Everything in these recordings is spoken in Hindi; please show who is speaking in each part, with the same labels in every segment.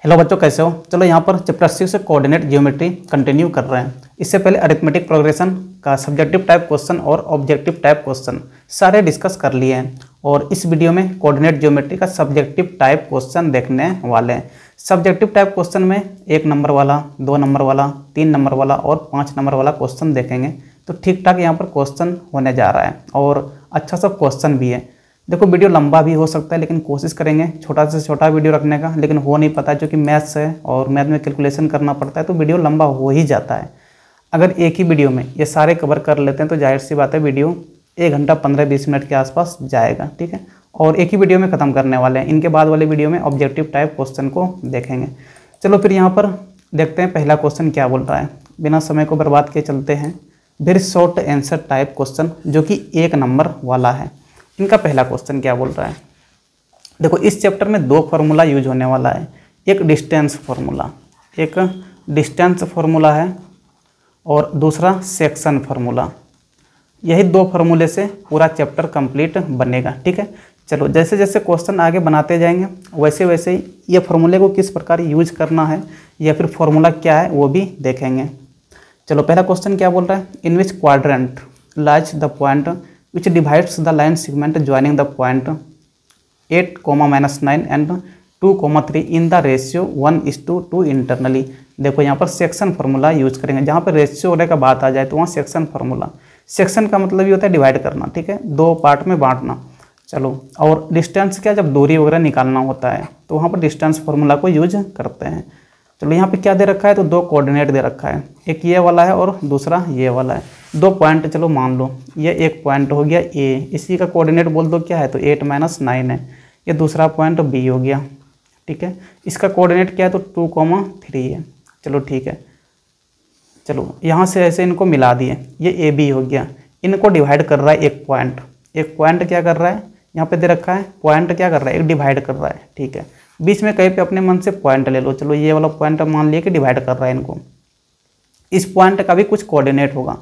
Speaker 1: हेलो बच्चों, कैसे हो। चलो यहाँ पर चैप्टर 6 से कोऑर्डिनेट ज्योमेट्री कंटिन्यू कर रहे हैं। इससे पहले अरिथमेटिक प्रोग्रेशन का सब्जेक्टिव टाइप क्वेश्चन और ऑब्जेक्टिव टाइप क्वेश्चन सारे डिस्कस कर लिए हैं और इस वीडियो में कोऑर्डिनेट ज्योमेट्री का सब्जेक्टिव टाइप क्वेश्चन देखने वाले हैं। सब्जेक्टिव टाइप क्वेश्चन में 1 नंबर वाला, 2 नंबर वाला, 3 नंबर वाला और 5 नंबर वाला क्वेश्चन देखेंगे। तो ठीक ठाक यहाँ पर क्वेश्चन होने जा रहा है और अच्छा सा क्वेश्चन भी है। देखो वीडियो लंबा भी हो सकता है, लेकिन कोशिश करेंगे छोटा से छोटा वीडियो रखने का, लेकिन हो नहीं पाता क्योंकि मैथ्स है और मैथ में कैलकुलेशन करना पड़ता है, तो वीडियो लंबा हो ही जाता है। अगर एक ही वीडियो में ये सारे कवर कर लेते हैं तो जाहिर सी बात है वीडियो 1 घंटा 15-20 मिनट के आसपास जाएगा, ठीक है। और एक ही वीडियो में ख़त्म करने वाले हैं। इनके बाद वाले वीडियो में ऑब्जेक्टिव टाइप क्वेश्चन को देखेंगे। चलो फिर यहाँ पर देखते हैं पहला क्वेश्चन क्या बोल रहा है। बिना समय को बर्बाद किए चलते हैं। Very short answer type question जो कि 1 नंबर वाला है। इनका पहला क्वेश्चन क्या बोल रहा है। देखो इस चैप्टर में 2 फार्मूला यूज होने वाला है। एक डिस्टेंस फार्मूला है और दूसरा सेक्शन फार्मूला। यही 2 फार्मूले से पूरा चैप्टर कंप्लीट बनेगा, ठीक है। चलो जैसे जैसे क्वेश्चन आगे बनाते जाएंगे वैसे वैसे ही ये फार्मूले को किस प्रकार यूज करना है या फिर फार्मूला क्या है वो भी देखेंगे। चलो पहला क्वेश्चन क्या बोल रहा है। In which quadrant lies the point which divides the line segment joining the point 8, -9 and 2, 3 in the ratio 1:2 internally। देखो यहाँ पर सेक्शन फार्मूला यूज करेंगे। जहाँ पर रेशियो होने का बात आ जाए तो वहाँ सेक्शन फार्मूला। सेक्शन का मतलब ये होता है डिवाइड करना, ठीक है, 2 पार्ट में बांटना। चलो और डिस्टेंस क्या, जब दूरी वगैरह निकालना होता है तो वहाँ पर डिस्टेंस फार्मूला को यूज करते हैं। चलो यहाँ पे क्या दे रखा है, तो 2 कोऑर्डिनेट दे रखा है। एक ये वाला है और दूसरा ये वाला है। 2 पॉइंट चलो मान लो, ये एक पॉइंट हो गया ए, इसी का कोऑर्डिनेट बोल दो क्या है, तो 8 - 9 है। ये दूसरा पॉइंट बी हो गया, ठीक है। इसका कोऑर्डिनेट क्या है, तो 2, 3 है। चलो ठीक है। चलो यहाँ से ऐसे इनको मिला दिए, ये ए बी हो गया। इनको डिवाइड कर रहा है एक पॉइंट क्या कर रहा है, यहाँ पे दे रखा है पॉइंट क्या कर रहा है, एक डिवाइड कर रहा है, ठीक है। बीच में कहीं पे अपने मन से पॉइंट ले लो। चलो ये वाला पॉइंट मान लिया कि डिवाइड कर रहा है इनको। इस पॉइंट का भी कुछ कोऑर्डिनेट होगा।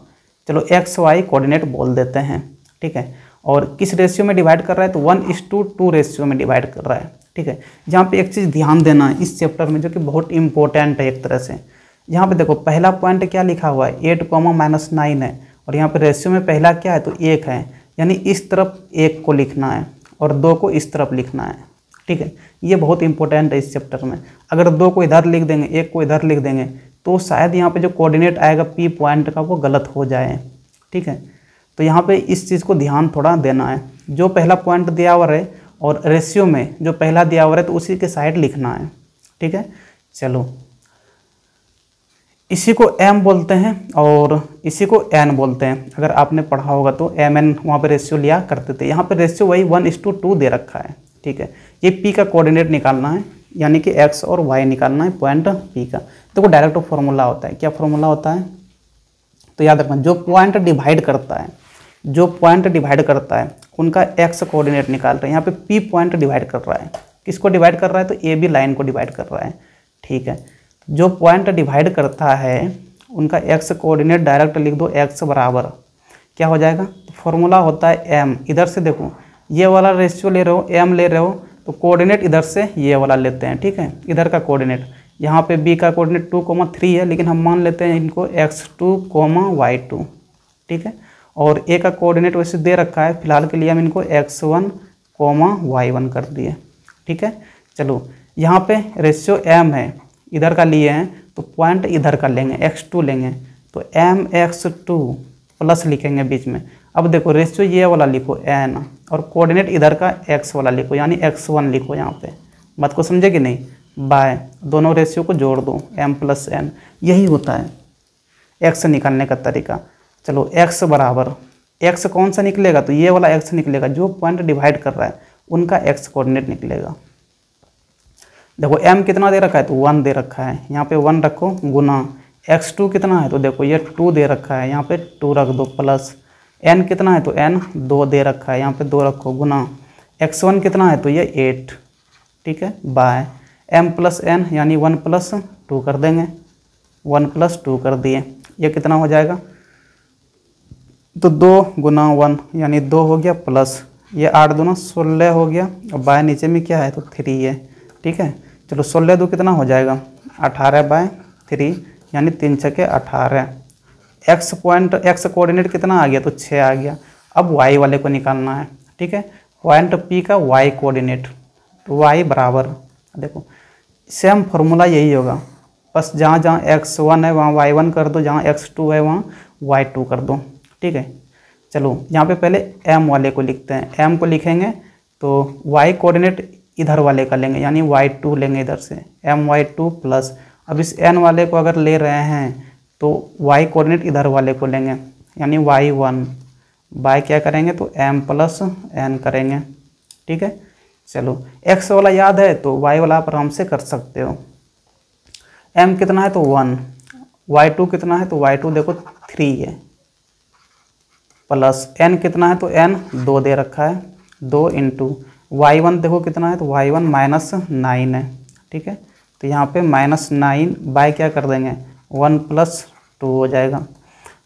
Speaker 1: चलो एक्स वाई कोऑर्डिनेट बोल देते हैं, ठीक है। और किस रेशियो में डिवाइड कर रहा है, तो 1:2 रेशियो में डिवाइड कर रहा है, ठीक है। जहाँ पे एक चीज़ ध्यान देना है इस चैप्टर में जो कि बहुत इंपॉर्टेंट है एक तरह से। यहाँ पे देखो पहला पॉइंट क्या लिखा हुआ है, 8, -9 है और यहाँ पे रेशियो में पहला क्या है, तो 1 है। यानी इस तरफ 1 को लिखना है और 2 को इस तरफ लिखना है, ठीक है। ये बहुत इंपॉर्टेंट है इस चैप्टर में। अगर 2 को इधर लिख देंगे, 1 को इधर लिख देंगे तो शायद यहाँ पे जो कोऑर्डिनेट आएगा पी पॉइंट का वो गलत हो जाए, ठीक है। तो यहाँ पे इस चीज़ को ध्यान थोड़ा देना है। जो पहला पॉइंट दिया हुआ है और रेशियो में जो पहला दिया हुआ है तो उसी के साइड लिखना है, ठीक है। चलो इसी को एम बोलते हैं और इसी को एन बोलते हैं। अगर आपने पढ़ा होगा तो एम एन वहाँ पर रेशियो लिया करते थे। यहाँ पर रेशियो वही 1:2 दे रखा है, ठीक है। ये पी का कोऑर्डिनेट निकालना है, यानी कि एक्स और वाई निकालना है पॉइंट पी का। देखो डायरेक्ट फॉर्मूला होता है। क्या फॉर्मूला होता है, तो याद रखना, जो पॉइंट डिवाइड करता है उनका एक्स कोऑर्डिनेट निकाल रहे हैं। यहाँ पे पी पॉइंट डिवाइड कर रहा है, किसको डिवाइड कर रहा है, तो ए बी लाइन को डिवाइड कर रहा है, ठीक है। जो पॉइंट डिवाइड करता है उनका एक्स कोऑर्डिनेट डायरेक्ट लिख दो, एक्स बराबर क्या हो जाएगा, तो फॉर्मूला होता है एम। इधर से देखो ये वाला रेशियो ले रहे हो, एम ले रहे हो, तो कोऑर्डिनेट इधर से ये वाला लेते हैं, ठीक है। इधर का कोऑर्डिनेट, यहाँ पे बी का कोऑर्डिनेट 2, 3 है, लेकिन हम मान लेते हैं इनको x2, y2, ठीक है। और ए का कोऑर्डिनेट वैसे दे रखा है, फिलहाल के लिए हम इनको x1, y1 कर दिए, ठीक है। चलो यहाँ पे रेशियो m है, इधर का लिए हैं तो पॉइंट इधर का लेंगे, x2 लेंगे, तो mx2 प्लस लिखेंगे बीच में। अब देखो रेशियो ये वाला लिखो n और कोऑर्डिनेट इधर का x वाला लिखो, यानी x1 लिखो यहाँ पे। बात को समझे कि नहीं, बाय दोनों रेशियो को जोड़ दो, m + n। यही होता है x निकालने का तरीका। चलो x बराबर, x कौन सा निकलेगा, तो ये वाला x निकलेगा। जो पॉइंट डिवाइड कर रहा है उनका x कोऑर्डिनेट निकलेगा। देखो m कितना दे रखा है, तो 1 दे रखा है, यहाँ पे 1 रखो, गुना x2 कितना है, तो देखो ये 2 दे रखा है, यहाँ पे 2 रख दो, प्लस n कितना है, तो n 2 दे रखा है, यहाँ पे 2 रखो, गुना x1 कितना है, तो ये 8, ठीक है, बाय m + n यानी 1 + 2 कर देंगे, 1 + 2 कर दिए। ये कितना हो जाएगा, तो 2 × 1 यानी 2 हो गया, प्लस ये 8 दूना 16 हो गया, और बाय नीचे में क्या है, तो 3 है, ठीक है। चलो 16 दो कितना हो जाएगा 18/3 यानी 3 छके 18। एक्स कोऑर्डिनेट कितना आ गया तो 6 आ गया। अब वाई वाले को निकालना है, ठीक है। पॉइंट पी का वाई कोऑर्डिनेट, तो वाई बराबर देखो सेम फॉर्मूला यही होगा, बस जहाँ जहाँ x1 है वहाँ y1 कर दो, जहाँ x2 है वहाँ y2 कर दो, ठीक है। चलो यहाँ पे पहले m वाले को लिखते हैं। m को लिखेंगे तो y कोऑर्डिनेट इधर वाले का लेंगे यानी y2 लेंगे इधर से, my2 प्लस, अब इस n वाले को अगर ले रहे हैं तो y कोऑर्डिनेट इधर वाले को लेंगे यानी y1 बाय क्या करेंगे तो m प्लस n करेंगे, ठीक है। चलो x वाला याद है तो y वाला आप आराम से कर सकते हो। m कितना है तो 1, y2 कितना है तो y2 देखो 3 है, प्लस n कितना है तो n 2 दे रखा है, 2 इंटू y1 देखो कितना है तो y1 -9 है, ठीक है। तो यहाँ पे -9 बाय क्या कर देंगे 1 + 2 हो जाएगा।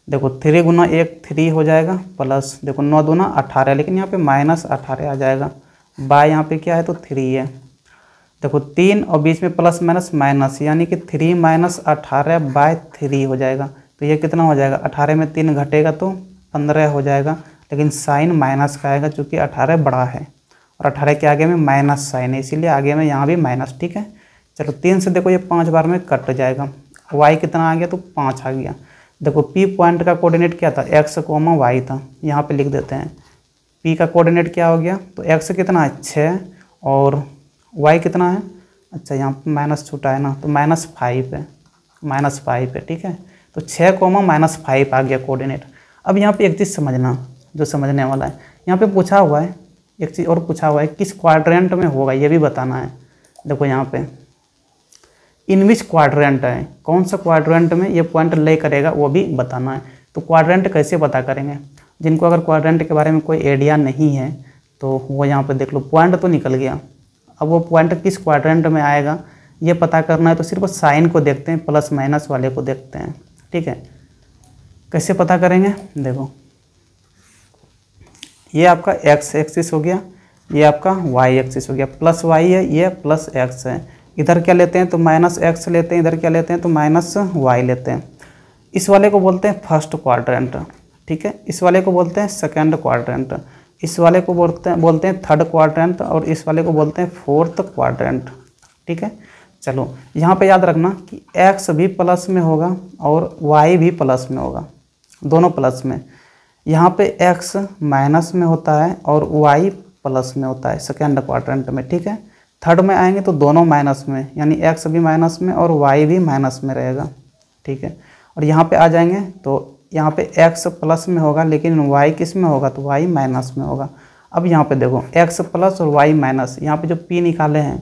Speaker 1: देखो 3 गुना 1 3 हो जाएगा, प्लस देखो 9 दूना 18, लेकिन यहाँ पे -18 आ जाएगा, बाय यहाँ पे क्या है तो 3 है। देखो 3 और बीच में प्लस माइनस माइनस यानी कि 3 - 18/3 हो जाएगा। तो ये कितना हो जाएगा 18 में 3 घटेगा तो 15 हो जाएगा, लेकिन साइन माइनस का आएगा चूँकि 18 बड़ा है और 18 के आगे में माइनस साइन है, इसीलिए आगे में यहाँ भी माइनस, ठीक है। चलो 3 से देखो ये 5 बार में कट जाएगा, y कितना आ गया तो 5 आ गया। देखो p पॉइंट का कोऑर्डिनेट क्या था x, y था, यहाँ पे लिख देते हैं। p का कोऑर्डिनेट क्या हो गया तो x कितना है 6 और y कितना है, अच्छा यहाँ पे माइनस छूटा है ना तो -5 है, -5 है, ठीक है। तो 6, -5 आ गया कोऑर्डिनेट। अब यहाँ पे एक चीज़ समझना जो समझने वाला है, यहाँ पे पूछा हुआ है एक चीज़ और पूछा हुआ है किस क्वाड्रेंट में होगा ये भी बताना है। देखो यहाँ पे इन विच क्वाड्रेंट है, कौन सा क्वाड्रेंट में ये पॉइंट ले करेगा वो भी बताना है। तो क्वाड्रेंट कैसे पता करेंगे, जिनको अगर क्वाड्रेंट के बारे में कोई आइडिया नहीं है तो वो यहाँ पे देख लो, पॉइंट तो निकल गया। अब वो पॉइंट किस क्वाड्रेंट में आएगा ये पता करना है तो सिर्फ साइन को देखते हैं, प्लस माइनस वाले को देखते हैं, ठीक है। कैसे पता करेंगे, देखो ये आपका x एक्सिस हो गया, ये आपका y एक्सिस हो गया, प्लस y है, ये प्लस x है। इधर क्या लेते हैं तो -x लेते हैं, इधर क्या लेते हैं तो -y लेते हैं। इस वाले को बोलते हैं फर्स्ट क्वाड्रेंट, ठीक है। इस वाले को बोलते हैं सेकंड क्वाड्रेंट, इस वाले को बोलते हैं थर्ड क्वाड्रेंट और इस वाले को बोलते हैं फोर्थ क्वाड्रेंट, ठीक है। चलो यहाँ पे याद रखना कि x भी प्लस में होगा और y भी प्लस में होगा, दोनों प्लस में। यहाँ पे x माइनस में होता है और y प्लस में होता है सेकेंड क्वाड्रेंट में, ठीक है। थर्ड में आएंगे तो दोनों माइनस में, यानी x भी माइनस में और y भी माइनस में रहेगा, ठीक है। और यहाँ पे आ जाएंगे तो यहाँ पे x प्लस में होगा लेकिन y किस में होगा तो y माइनस में होगा। अब यहाँ पे देखो x प्लस और y माइनस, यहाँ पे जो p निकाले हैं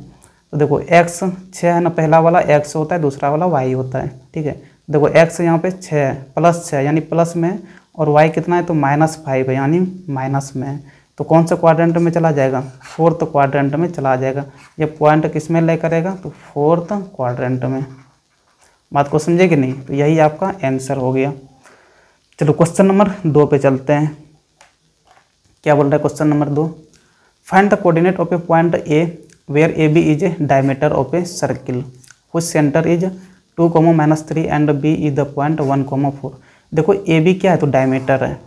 Speaker 1: तो देखो x 6 है ना, पहला वाला x होता है, दूसरा वाला y होता है, ठीक है। देखो x यहाँ पे 6 है, प्लस 6 यानी प्लस में, और y कितना है तो -5 है यानी माइनस में है। तो कौन सा क्वाड्रेंट में चला जाएगा, फोर्थ क्वाड्रेंट में चला जाएगा। ये पॉइंट किस में ले करेगा तो फोर्थ क्वाड्रेंट में। बात को समझे कि नहीं, तो यही आपका आंसर हो गया। चलो क्वेश्चन नंबर 2 पे चलते हैं। क्या बोल रहा है question number 2, find the coordinate of a point A where A B is a diameter of a circle which centre is 2, -3 and B is the point 1, 4। देखो ए बी क्या है तो डायमीटर है।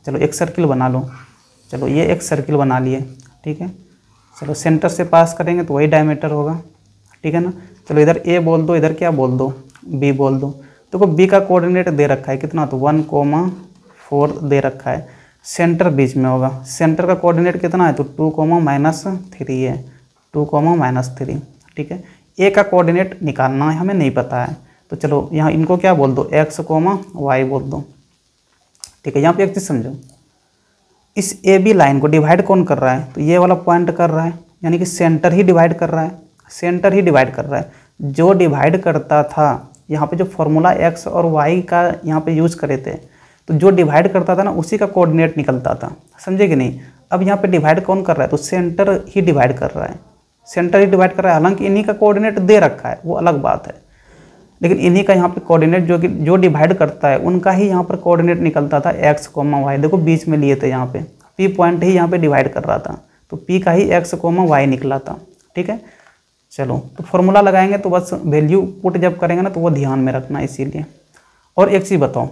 Speaker 1: चलो एक सर्किल बना लो, चलो ये एक सर्किल बना लिए, ठीक है। चलो सेंटर से पास करेंगे तो वही डायमीटर होगा, ठीक है ना। चलो इधर ए बोल दो, इधर क्या बोल दो बी बोल दो। देखो बी का कोऑर्डिनेट दे रखा है कितना तो 1, 4 दे रखा है, सेंटर बीच में होगा। सेंटर का कोऑर्डिनेट कितना है तो 2, -3 है, 2, -3, ठीक है। ए का कोऑर्डिनेट निकालना है, हमें नहीं पता है तो चलो यहाँ इनको क्या बोल दो x, y बोल दो, ठीक है। यहाँ पे एक चीज़ समझो, इस ए बी लाइन को डिवाइड कौन कर रहा है तो ये वाला पॉइंट कर रहा है, यानी कि सेंटर ही डिवाइड कर रहा है, सेंटर ही डिवाइड कर रहा है। जो डिवाइड करता था यहाँ पे जो फॉर्मूला x और y का यहाँ पे यूज़ करे थे, तो जो डिवाइड करता था ना उसी का कोऑर्डिनेट निकलता था, समझे कि नहीं। अब यहाँ पे डिवाइड कौन कर रहा है तो सेंटर ही डिवाइड कर रहा है, सेंटर ही डिवाइड कर रहा है। हालांकि इन्हीं का कोऑर्डिनेट दे रखा है वो अलग बात है, लेकिन इन्हीं का यहाँ पे कोऑर्डिनेट जो डिवाइड करता है उनका ही यहाँ पर कोऑर्डिनेट निकलता था x, y। देखो बीच में लिए थे यहाँ पे, p पॉइंट ही यहाँ पे डिवाइड कर रहा था तो p का ही x, y निकला था, ठीक है। चलो तो फॉर्मूला लगाएंगे तो बस वैल्यू पुट जब करेंगे ना तो वो ध्यान में रखना इसीलिए। और एक चीज़ बताओ,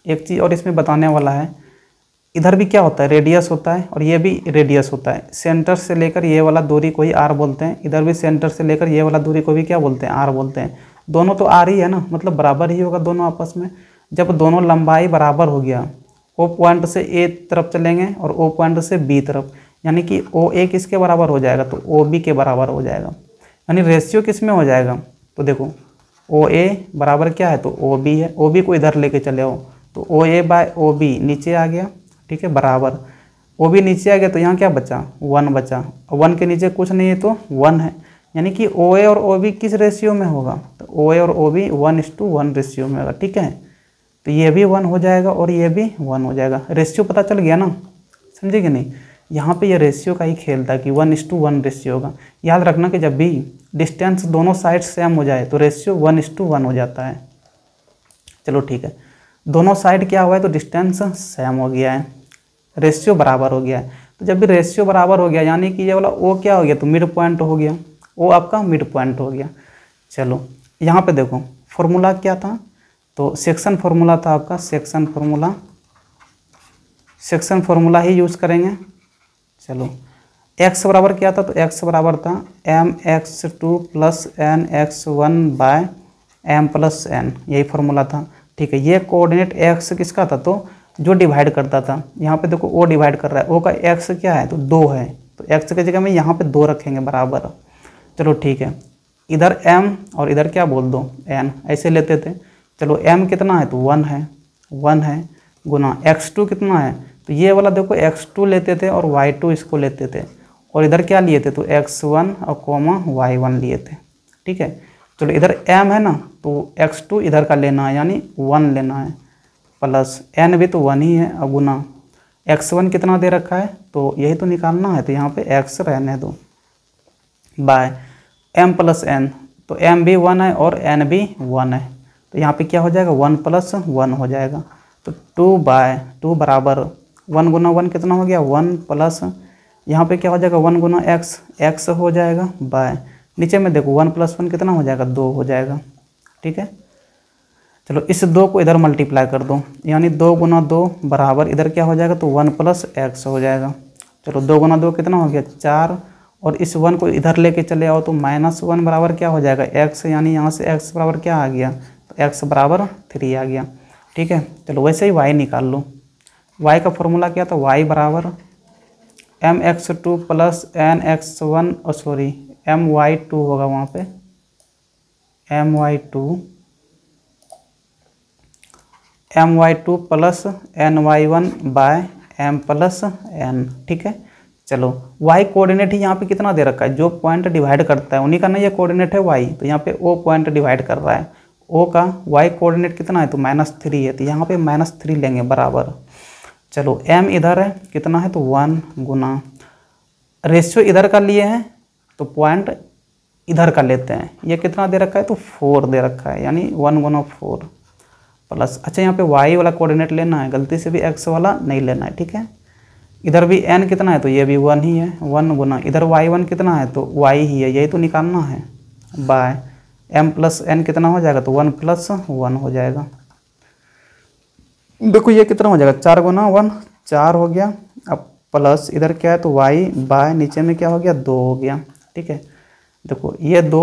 Speaker 1: एक चीज़ और इसमें बताने वाला है, इधर भी क्या होता है, रेडियस होता है और ये भी रेडियस होता है। सेंटर से लेकर ये वाला दूरी को ही आर बोलते हैं, इधर भी सेंटर से लेकर ये वाला दूरी को भी क्या बोलते हैं, आर बोलते हैं। दोनों तो आर ही है ना, मतलब बराबर ही होगा दोनों आपस में। जब दोनों लंबाई बराबर हो गया, ओ पॉइंट से ए तरफ चलेंगे और ओ पॉइंट से बी तरफ, यानी कि ओ ए किसके बराबर हो जाएगा, तो ओ बी के बराबर हो जाएगा। यानी रेशियो किस में हो जाएगा, तो देखो ओ ए बराबर क्या है, तो ओ बी है। ओ बी को इधर लेके चले आओ तो ओ ए बाय ओ बी नीचे आ गया, ठीक है, बराबर। ओ बी नीचे आ गया तो यहाँ क्या बचा, 1 बचा। 1 के नीचे कुछ नहीं है तो 1 है। यानी कि ओ ए और ओ बी किस रेशियो में होगा, तो ओ ए और ओ बी 1:1 रेशियो में होगा, ठीक है। तो ये भी 1 हो जाएगा और ये भी 1 हो जाएगा। रेशियो पता चल गया ना, समझे कि नहीं। यहाँ पे ये रेशियो का ही खेल था कि 1:1 रेशियो होगा। याद रखना कि जब भी डिस्टेंस दोनों साइड सेम हो जाए तो रेशियो 1:1 हो जाता है। चलो ठीक है, दोनों साइड क्या हुआ है, तो डिस्टेंस सेम हो गया है, रेशियो बराबर हो गया है। तो जब भी रेशियो बराबर हो गया यानी कि ये वाला ओ क्या हो गया, तो मिड पॉइंट हो गया, ओ आपका मिड पॉइंट हो गया। चलो यहाँ पे देखो फॉर्मूला क्या था, तो सेक्शन फार्मूला था आपका, सेक्शन फार्मूला ही यूज़ करेंगे। चलो x बराबर क्या था, तो x बराबर था mx2 + nx1 by m + n, यही फार्मूला था, ठीक है। ये कोऑर्डिनेट x किसका था, तो जो डिवाइड करता था। यहाँ पे देखो o डिवाइड कर रहा है, o का x क्या है, तो 2 है, तो x की जगह में यहाँ पे 2 रखेंगे बराबर। चलो ठीक है, इधर m और इधर क्या बोल दो n, ऐसे लेते थे। चलो m कितना है, तो 1 है गुना x2 कितना है, तो ये वाला देखो x2 लेते थे और y2 इसको लेते थे, और इधर क्या लिए थे, तो x1 और कोमा y1 लिए थे, ठीक है। चलो इधर m है ना, तो x2 इधर का लेना है यानी 1 लेना है, प्लस n भी तो 1 ही है, और गुना x1 कितना दे रखा है, तो यही तो निकालना है, तो यहाँ पे x रहने दो, बाय m + n, तो m भी 1 है और n भी 1 है, तो यहाँ पे क्या हो जाएगा, 1 + 1 हो जाएगा। तो 2/2 बराबर 1 गुना 1 कितना हो गया, 1 प्लस यहाँ पे क्या हो जाएगा, 1 गुना x हो जाएगा, बाय नीचे में देखो 1 + 1 कितना हो जाएगा, 2 हो जाएगा, ठीक है। चलो इस 2 को इधर मल्टीप्लाई कर दो, यानी 2 गुना 2 बराबर इधर क्या हो जाएगा, तो 1 + x हो जाएगा। चलो 2 गुना 2 कितना हो गया, 4, और इस 1 को इधर लेके चले आओ तो -1 बराबर क्या हो जाएगा, x, यानी यहाँ से x बराबर क्या आ गया, तो x बराबर 3 आ गया, ठीक है। चलो वैसे ही y निकाल लो। y का फॉर्मूला क्या था, y बराबर mx2 + nx1, my2 होगा वहाँ पे, my2 + ny1 by m + n, ठीक है। चलो y कोऑर्डिनेट ही यहाँ पे कितना दे रखा है, जो पॉइंट डिवाइड करता है उन्हीं का ना ये कोऑर्डिनेट है y, तो यहाँ पे o पॉइंट डिवाइड कर रहा है, o का y कोऑर्डिनेट कितना है, तो -3 है, तो यहाँ पे -3 लेंगे बराबर। चलो m इधर है कितना है, तो 1 गुना रेशियो इधर का लिए हैं तो पॉइंट इधर का लेते हैं, ये कितना दे रखा है, तो 4 दे रखा है, यानी 1 गुना 4 प्लस, अच्छा यहाँ पे y वाला कोऑर्डिनेट लेना है, गलती से भी x वाला नहीं लेना है, ठीक है। इधर भी n कितना है, तो ये भी 1 ही है, 1 गुना इधर y1 कितना है, तो y ही है, यही तो निकालना है, बाय m + n कितना हो जाएगा, तो 1 + 1 हो जाएगा। देखो ये कितना हो जाएगा, 4 गुना 1 4 हो गया, अब प्लस इधर क्या है, तो y बाय नीचे में क्या हो गया, 2 हो गया, ठीक है। देखो ये 2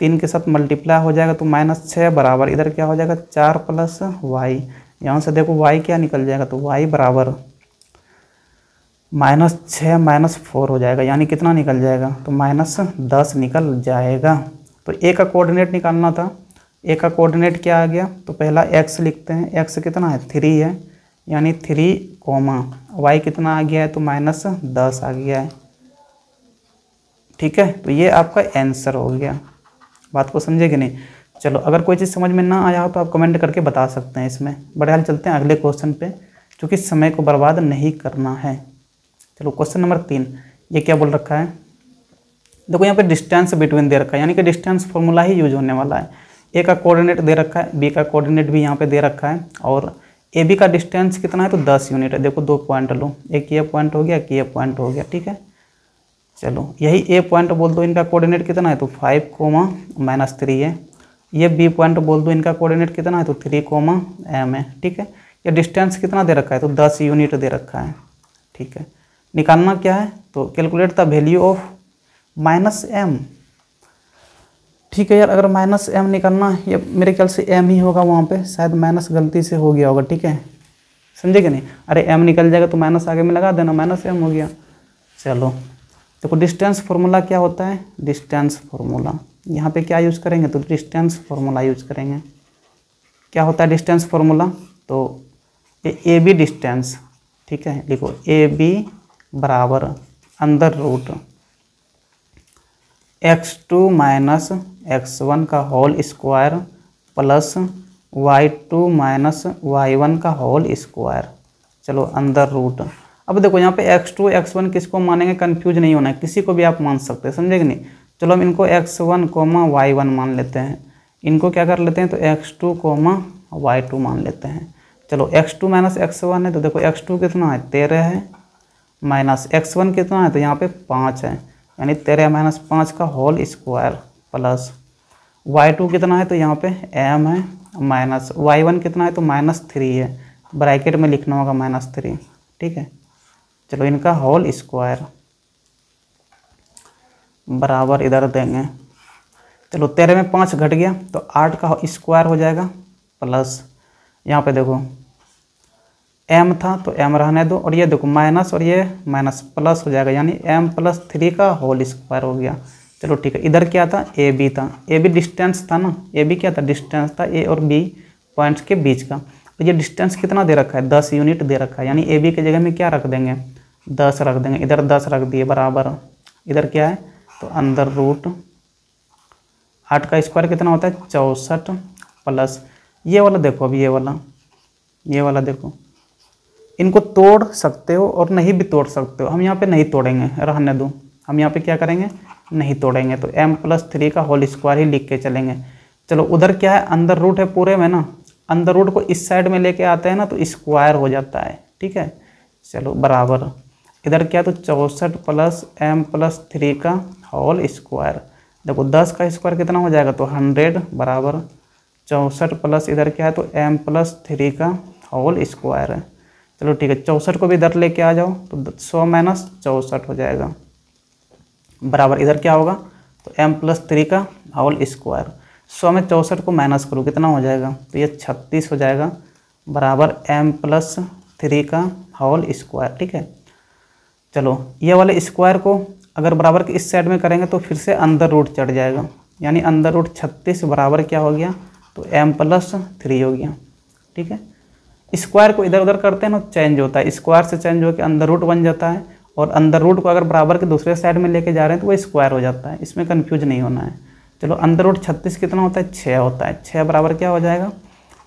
Speaker 1: 3 के साथ मल्टीप्लाई हो जाएगा तो -6 बराबर इधर क्या हो जाएगा, 4 + y, यहाँ से देखो y क्या निकल जाएगा, तो y बराबर -6 - 4 हो जाएगा, यानी कितना निकल जाएगा, तो -10 निकल जाएगा। तो a का कोऑर्डिनेट निकालना था, a का कोऑर्डिनेट क्या आ गया, तो पहला x लिखते हैं, x कितना है, 3 है, यानी 3, y कितना आ गया है, तो -10 आ गया है, ठीक है। तो ये आपका आंसर हो गया, बात को समझे कि नहीं। चलो अगर कोई चीज़ समझ में ना आया हो तो आप कमेंट करके बता सकते हैं इसमें। बढ़िया चलते हैं अगले क्वेश्चन पे, क्योंकि समय को बर्बाद नहीं करना है। चलो क्वेश्चन नंबर 3, ये क्या बोल रखा है, देखो यहाँ पे डिस्टेंस बिटवीन दे रखा है, यानी कि डिस्टेंस फॉर्मूला ही यूज होने वाला है। ए का कोऑर्डिनेट दे रखा है, बी का कोऑर्डिनेट भी यहाँ पे दे रखा है, और ए बी का डिस्टेंस कितना है, तो 10 यूनिट है। देखो 2 पॉइंट लो, एक ये पॉइंट हो गया, एक ये पॉइंट हो गया, ठीक है। चलो यही ए पॉइंट बोल दो, इनका कोऑर्डिनेट कितना है तो 5, है। ये बी पॉइंट बोल दो, इनका कोऑर्डिनेट कितना है तो 3, है। ठीक है, ये डिस्टेंस कितना दे रखा है तो 10 यूनिट दे रखा है। ठीक है, निकालना क्या है तो calculate the value of -m। ठीक है यार, अगर -m निकालना, ये मेरे ख्याल से m ही होगा, वहाँ पे शायद माइनस गलती से हो गया होगा। ठीक है, समझे कि नहीं? अरे m निकल जाएगा तो माइनस आगे में लगा देना, -m हो गया। चलो देखो, डिस्टेंस फार्मूला क्या होता है, डिस्टेंस फार्मूला यहाँ पे क्या यूज़ करेंगे तो डिस्टेंस फार्मूला यूज़ करेंगे। क्या होता है डिस्टेंस फार्मूला, तो ये ए बी डिस्टेंस, ठीक है, लिखो ए बी बराबर under root x2 minus x1 का whole square plus y2 minus y1 का होल स्क्वायर। चलो अंडर रूट, अब देखो यहाँ पे x2 x1 किसको मानेंगे, कंफ्यूज नहीं होना है, किसी को भी आप मान सकते हैं, समझे कि नहीं। चलो हम इनको x1, y1 मान लेते हैं, इनको क्या कर लेते हैं तो x2, y2 मान लेते हैं। चलो x2 माइनस x1 है तो देखो x2 कितना है 13 है, माइनस x1 कितना है तो यहाँ पे 5 है, यानी 13 माइनस 5 का होल स्क्वायर प्लस y2 कितना है तो यहाँ पे m है, माइनस y1 कितना है तो -3 है, ब्रैकेट में लिखना होगा -3। ठीक है, चलो इनका होल स्क्वायर बराबर इधर देंगे। चलो 13 में 5 घट गया तो 8 का स्क्वायर हो जाएगा, प्लस यहाँ पे देखो m था तो m रहने दो, और ये देखो माइनस और ये माइनस प्लस हो जाएगा, यानी m + 3 का होल स्क्वायर हो गया। चलो ठीक है, इधर क्या था ए बी था, ए बी डिस्टेंस था ना, ए बी क्या था डिस्टेंस था ए और बी पॉइंट्स के बीच का। तो ये डिस्टेंस कितना दे रखा है 10 यूनिट दे रखा है, यानी ए बी की जगह में क्या रख देंगे 10 रख देंगे, इधर 10 रख दिए बराबर, इधर क्या है तो अंडर रूट 8 का स्क्वायर कितना होता है 64 प्लस ये वाला देखो, अब ये वाला देखो, इनको तोड़ सकते हो और नहीं भी तोड़ सकते हो, हम यहाँ पे नहीं तोड़ेंगे, रहने दो, हम यहाँ पे क्या करेंगे नहीं तोड़ेंगे, तो m + 3 का होल स्क्वायर ही लिख के चलेंगे। चलो उधर क्या है अंदर रूट है पूरे में ना, अंदर रूट को इस साइड में लेके आते हैं ना तो स्क्वायर हो जाता है। ठीक है, चलो बराबर इधर क्या तो 64 प्लस m + 3 का होल स्क्वायर, देखो 10 का स्क्वायर कितना हो जाएगा तो 100 बराबर 64 प्लस इधर क्या है तो m + 3 का होल स्क्वायर है। चलो ठीक है, 64 को भी इधर लेके आ जाओ तो 100 - 64 हो जाएगा, बराबर इधर क्या होगा तो m + 3 का होल स्क्वायर। 100 में 64 को माइनस करो कितना हो जाएगा तो ये 36 हो जाएगा, बराबर m + 3 का होल स्क्वायर। ठीक है, चलो ये वाले स्क्वायर को अगर बराबर के इस साइड में करेंगे तो फिर से अंदर रूट चढ़ जाएगा, यानी अंदर रूट 36 बराबर क्या हो गया तो m + 3 हो गया। ठीक है, स्क्वायर को इधर उधर करते हैं ना चेंज होता है, स्क्वायर से चेंज होकर अंदर रूट बन जाता है, और अंदर रूट को अगर बराबर के दूसरे साइड में लेके जा रहे हैं तो वो स्क्वायर हो जाता है, इसमें कंफ्यूज नहीं होना है। चलो अंदर रूट 36 कितना होता है 6 होता है, 6 बराबर क्या हो जाएगा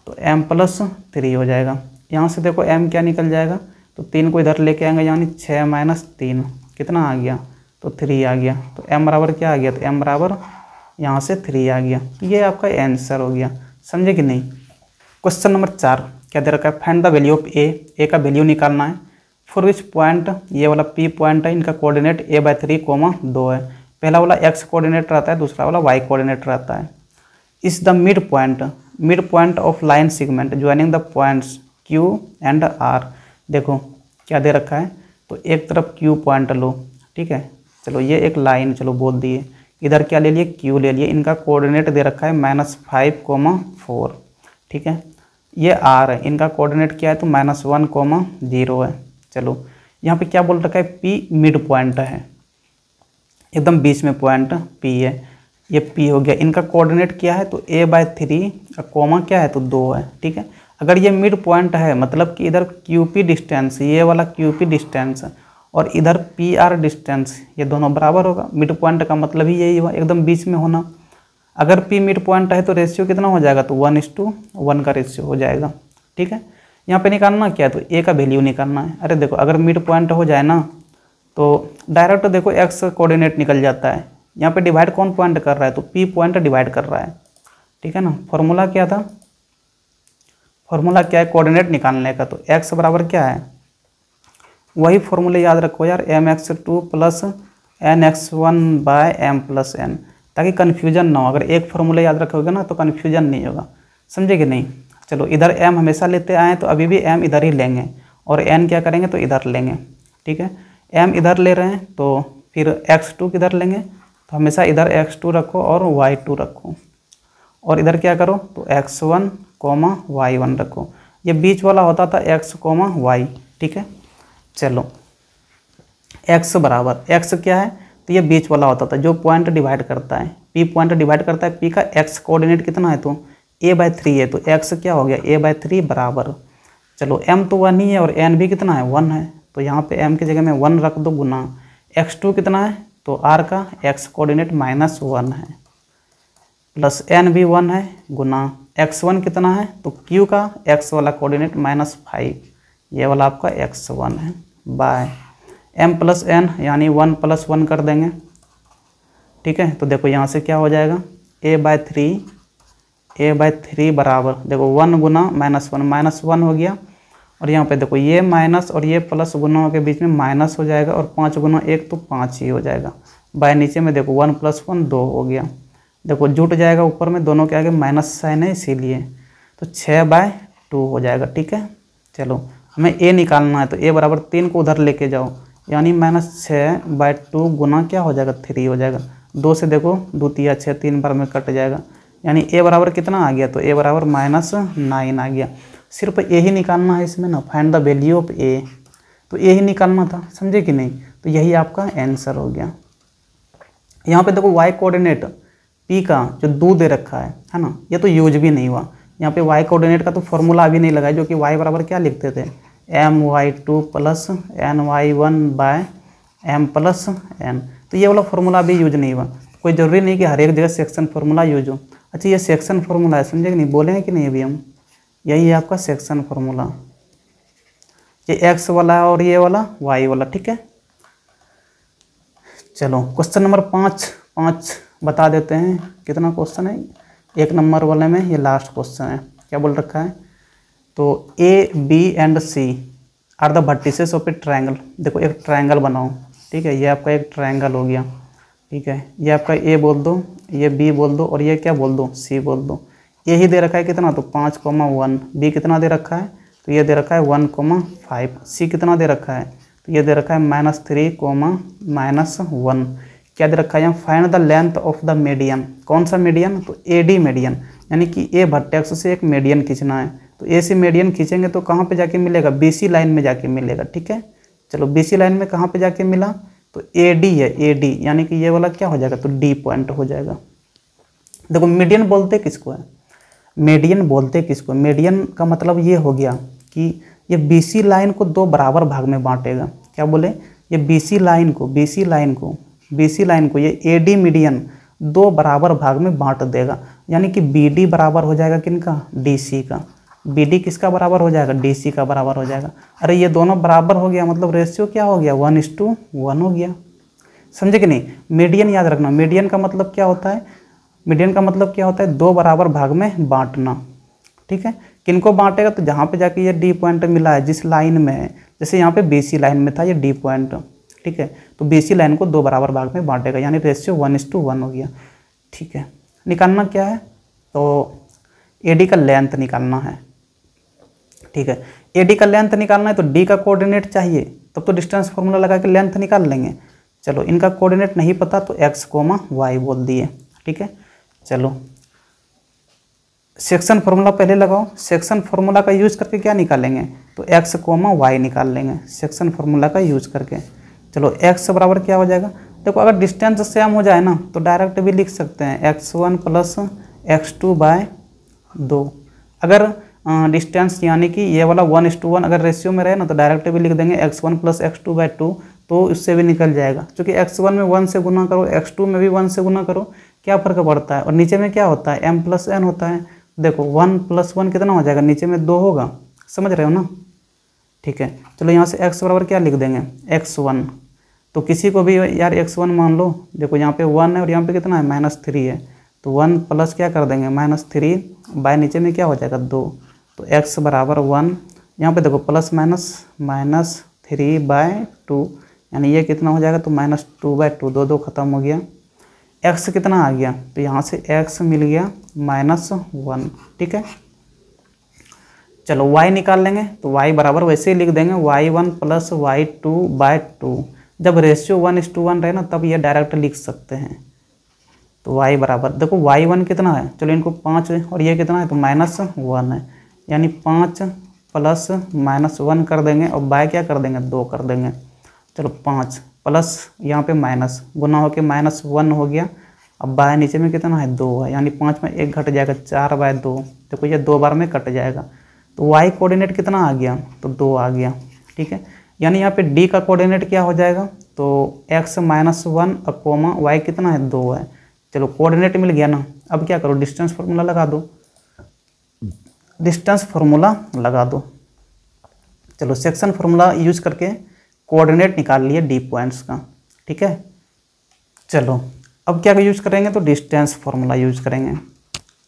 Speaker 1: तो m + 3 हो जाएगा। यहाँ से देखो m क्या निकल जाएगा तो 3 को इधर लेके आएंगे, यानी 6 - 3 कितना आ गया तो 3 आ गया, तो m बराबर क्या आ गया तो m बराबर यहाँ से 3 आ गया। तो ये आपका आंसर हो गया, समझे कि नहीं। क्वेश्चन नंबर 4 क्या दे रखा है, फाइंड द वैल्यू ऑफ ए का वैल्यू निकालना है फॉर विच पॉइंट, ये वाला पी पॉइंट है, इनका कोऑर्डिनेट a/3, 2 है। पहला वाला x कोऑर्डिनेट रहता है, दूसरा वाला y कोऑर्डिनेट रहता है। इस the mid point of line segment joining the points q and r। देखो क्या दे रखा है तो एक तरफ q पॉइंट लो, ठीक है, चलो ये एक लाइन चलो बोल दिए, इधर क्या ले लिए q ले लिए, इनका कोऑर्डिनेट दे रखा है -5, 4। ठीक है, ये r है, इनका कोऑर्डिनेट क्या है तो -1, 0 है। चलो यहाँ पे क्या बोल रखा है p मिड पॉइंट है, एकदम बीच में पॉइंट p है, ये p हो गया। इनका कोऑर्डिनेट क्या है तो a/3 कोमा क्या है तो 2 है। ठीक है, अगर ये मिड पॉइंट है मतलब कि इधर QP डिस्टेंस, ये वाला QP डिस्टेंस और इधर PR डिस्टेंस, ये दोनों बराबर होगा। मिड पॉइंट का मतलब ही यही हुआ, एकदम बीच में होना। अगर P मिड पॉइंट है तो रेशियो कितना हो जाएगा तो 1:1 का रेशियो हो जाएगा। ठीक है, यहाँ पे निकालना क्या है तो a का वैल्यू निकालना है। अरे देखो अगर मिड पॉइंट हो जाए ना तो डायरेक्ट देखो x कोऑर्डिनेट निकल जाता है, यहाँ पे डिवाइड कौन पॉइंट कर रहा है तो P पॉइंट डिवाइड कर रहा है। ठीक है ना, फॉर्मूला क्या था, फॉर्मूला क्या है कोऑर्डिनेट निकालने का, तो x बराबर क्या है वही फॉर्मूले याद रखो यार, mx2 + nx1/m+n, ताकि कन्फ्यूजन ना हो। अगर एक फार्मूला याद रखोगे ना तो कन्फ्यूजन नहीं होगा, समझे कि नहीं। चलो इधर m हमेशा लेते आए तो अभी भी m इधर ही लेंगे और n क्या करेंगे तो इधर लेंगे, ठीक है। m इधर ले रहे हैं तो फिर x2 किधर लेंगे, तो हमेशा इधर x2 रखो और y2 रखो, और इधर क्या करो तो x1, y1 रखो। ये बीच वाला होता था x, y, ठीक है। चलो x बराबर, x क्या है तो ये बीच वाला होता था जो पॉइंट डिवाइड करता है, p पॉइंट डिवाइड करता है, p का x कोऑर्डिनेट कितना है तो a/3 है, तो x क्या हो गया a/3 बराबर, चलो m तो 1 ही है और n भी कितना है 1 है, तो यहाँ पे m की जगह में 1 रख दो गुना x2 कितना है तो r का x कोऑर्डिनेट -1 है, प्लस n भी 1 है गुना x1 कितना है तो q का x वाला कोऑर्डिनेट -5, ये वाला आपका x1 है, बाय m + n यानी 1 + 1 कर देंगे, ठीक है। तो देखो यहाँ से क्या हो जाएगा a/3 बराबर, देखो 1 गुना -1 हो गया, और यहाँ पे देखो ये माइनस और ये प्लस गुना के बीच में माइनस हो जाएगा, और 5 गुना 1 तो 5 ही हो जाएगा, बाय नीचे में देखो 1 + 1 2 हो गया, देखो जुट जाएगा ऊपर में, दोनों के आगे माइनस साइन है इसीलिए, तो 6/2 हो जाएगा, ठीक है। चलो हमें a निकालना है तो a बराबर 3 को उधर लेके जाओ, यानी -6/2 गुना क्या हो जाएगा 3 हो जाएगा, 2 से देखो 2 × 6 3 बार में कट जाएगा, यानी a बराबर कितना आ गया तो a बराबर -9 आ गया। सिर्फ a ही निकालना है इसमें ना, find the value of a, तो a ही निकालना था, समझे कि नहीं, तो यही आपका आंसर हो गया। यहाँ पे देखो y कोऑर्डिनेट p का जो 2 दे रखा है ना, ये तो यूज भी नहीं हुआ, यहाँ पे y कोऑर्डिनेट का तो फॉर्मूला अभी नहीं लगाया, जो कि y बराबर क्या लिखते थे my2 + ny1/m + n, तो ये वाला फॉर्मूला अभी यूज नहीं हुआ, कोई ज़रूरी नहीं कि हर एक जगह सेक्शन फार्मूला यूज हो। अच्छा ये सेक्शन फार्मूला है, समझे कि नहीं, बोलेंगे कि नहीं अभी हम, यही है आपका सेक्शन फार्मूला, ये x वाला है और ये वाला y वाला, ठीक है। चलो क्वेश्चन नंबर 5 बता देते हैं, कितना क्वेश्चन है 1 नंबर वाले में, ये लास्ट क्वेश्चन है। क्या बोल रखा है तो a, b and c are the vertices of a triangle, देखो एक ट्रायंगल बनाओ, ठीक है, ये आपका एक ट्रायंगल हो गया, ठीक है, ये आपका a बोल दो, ये b बोल दो, और ये क्या बोल दो c बोल दो। ये ही दे रखा है कितना तो 5,1, b कितना दे रखा है तो ये दे रखा है 1,5, c कितना दे रखा है तो ये दे रखा है -3,-1, क्या दे रखा है यहाँ find the length of the median, कौन सा मीडियन तो AD मीडियन, यानी कि a वर्टेक्स से एक मीडियन खींचना है, तो a से मीडियन खींचेंगे तो कहाँ पे जाके मिलेगा BC लाइन में जाके मिलेगा, ठीक है। चलो BC लाइन में कहाँ पे जाके मिला तो AD है, AD यानी कि ये वाला क्या हो जाएगा तो D पॉइंट हो जाएगा। देखो मीडियन बोलते किसको है, मीडियन बोलते किसको, मीडियन का मतलब ये हो गया कि ये BC लाइन को 2 बराबर भाग में बांटेगा, क्या बोले ये BC लाइन को ये AD मीडियन 2 बराबर भाग में बांट देगा, यानी कि BD बराबर हो जाएगा किनका DC का, BD किसका बराबर हो जाएगा DC का बराबर हो जाएगा। अरे ये दोनों बराबर हो गया मतलब रेशियो क्या हो गया 1:1 हो गया, समझे कि नहीं। मीडियन याद रखना, मीडियन का मतलब क्या होता है, मीडियन का मतलब क्या होता है 2 बराबर भाग में बांटना, ठीक है। किनको बांटेगा तो जहाँ पे जाके ये D पॉइंट मिला है जिस लाइन में है, जैसे यहाँ पे BC लाइन में था ये D पॉइंट, ठीक है, तो BC लाइन को 2 बराबर भाग में बांटेगा, यानी रेशियो 1:1 हो गया, ठीक है। निकालना क्या है तो AD का लेंथ निकालना है, ठीक है। AD का लेंथ निकालना है तो D का कोऑर्डिनेट चाहिए, तब तो डिस्टेंस फार्मूला लगा के लेंथ निकाल लेंगे। चलो इनका कोऑर्डिनेट नहीं पता तो x, y बोल दिए, ठीक है। चलो सेक्शन फार्मूला पहले लगाओ, सेक्शन फार्मूला का यूज़ करके क्या निकालेंगे तो x, y निकाल लेंगे सेक्शन फार्मूला का यूज़ करके। चलो x बराबर क्या हो जाएगा, देखो अगर डिस्टेंस सेम हो जाए ना तो डायरेक्ट भी लिख सकते हैं x1 + x2/2, अगर डिस्टेंस यानी कि ये वाला 1:1 अगर रेशियो में रहे ना तो डायरेक्ट भी लिख देंगे x1 + x2/2, तो इससे भी निकल जाएगा, क्योंकि x1 में 1 से गुना करो, x2 में भी 1 से गुना करो, क्या फ़र्क पड़ता है, और नीचे में क्या होता है m + n होता है, देखो 1 + 1 कितना हो जाएगा, नीचे में 2 होगा, समझ रहे हो ना, ठीक है। चलो यहाँ से x बराबर क्या लिख देंगे x1, तो किसी को भी यार x1 मान लो, देखो यहाँ पे 1 है और यहाँ पे कितना है -3 है, तो 1 प्लस क्या कर देंगे -3 बाय नीचे में क्या हो जाएगा 2, तो x बराबर 1, यहाँ पे देखो प्लस -3/2, यानी ये कितना हो जाएगा, तो -2/2, 2 खत्म हो गया। x कितना आ गया, तो यहाँ से x मिल गया -1, ठीक है। चलो y निकाल लेंगे, तो y बराबर वैसे ही लिख देंगे y1 + y2/2। जब रेशियो 1:1 रहे ना तब ये डायरेक्ट लिख सकते हैं। तो y बराबर देखो y1 कितना है, चलो इनको 5 और ये कितना है, तो -1 है, यानी 5 + -1 कर देंगे और y क्या कर देंगे, 2 कर देंगे। चलो 5 प्लस यहाँ पे माइनस गुना होके -1 हो गया। अब y नीचे में कितना है, 2 है, यानी 5 में 1 घट जाएगा, 4/2। देखो ये 2 बार में कट जाएगा, तो y कोऑर्डिनेट कितना आ गया, तो 2 आ गया, ठीक है। यानी यहाँ पे d का कोऑर्डिनेट क्या हो जाएगा, तो x -1 कोमा y कितना है, 2 है। चलो कोऑर्डिनेट मिल गया ना, अब क्या करो, डिस्टेंस फार्मूला लगा दो, डिस्टेंस फार्मूला लगा दो। चलो सेक्शन फार्मूला यूज करके कोऑर्डिनेट निकाल लिए d पॉइंट्स का, ठीक है। चलो अब क्या यूज करेंगे, तो डिस्टेंस फार्मूला यूज करेंगे।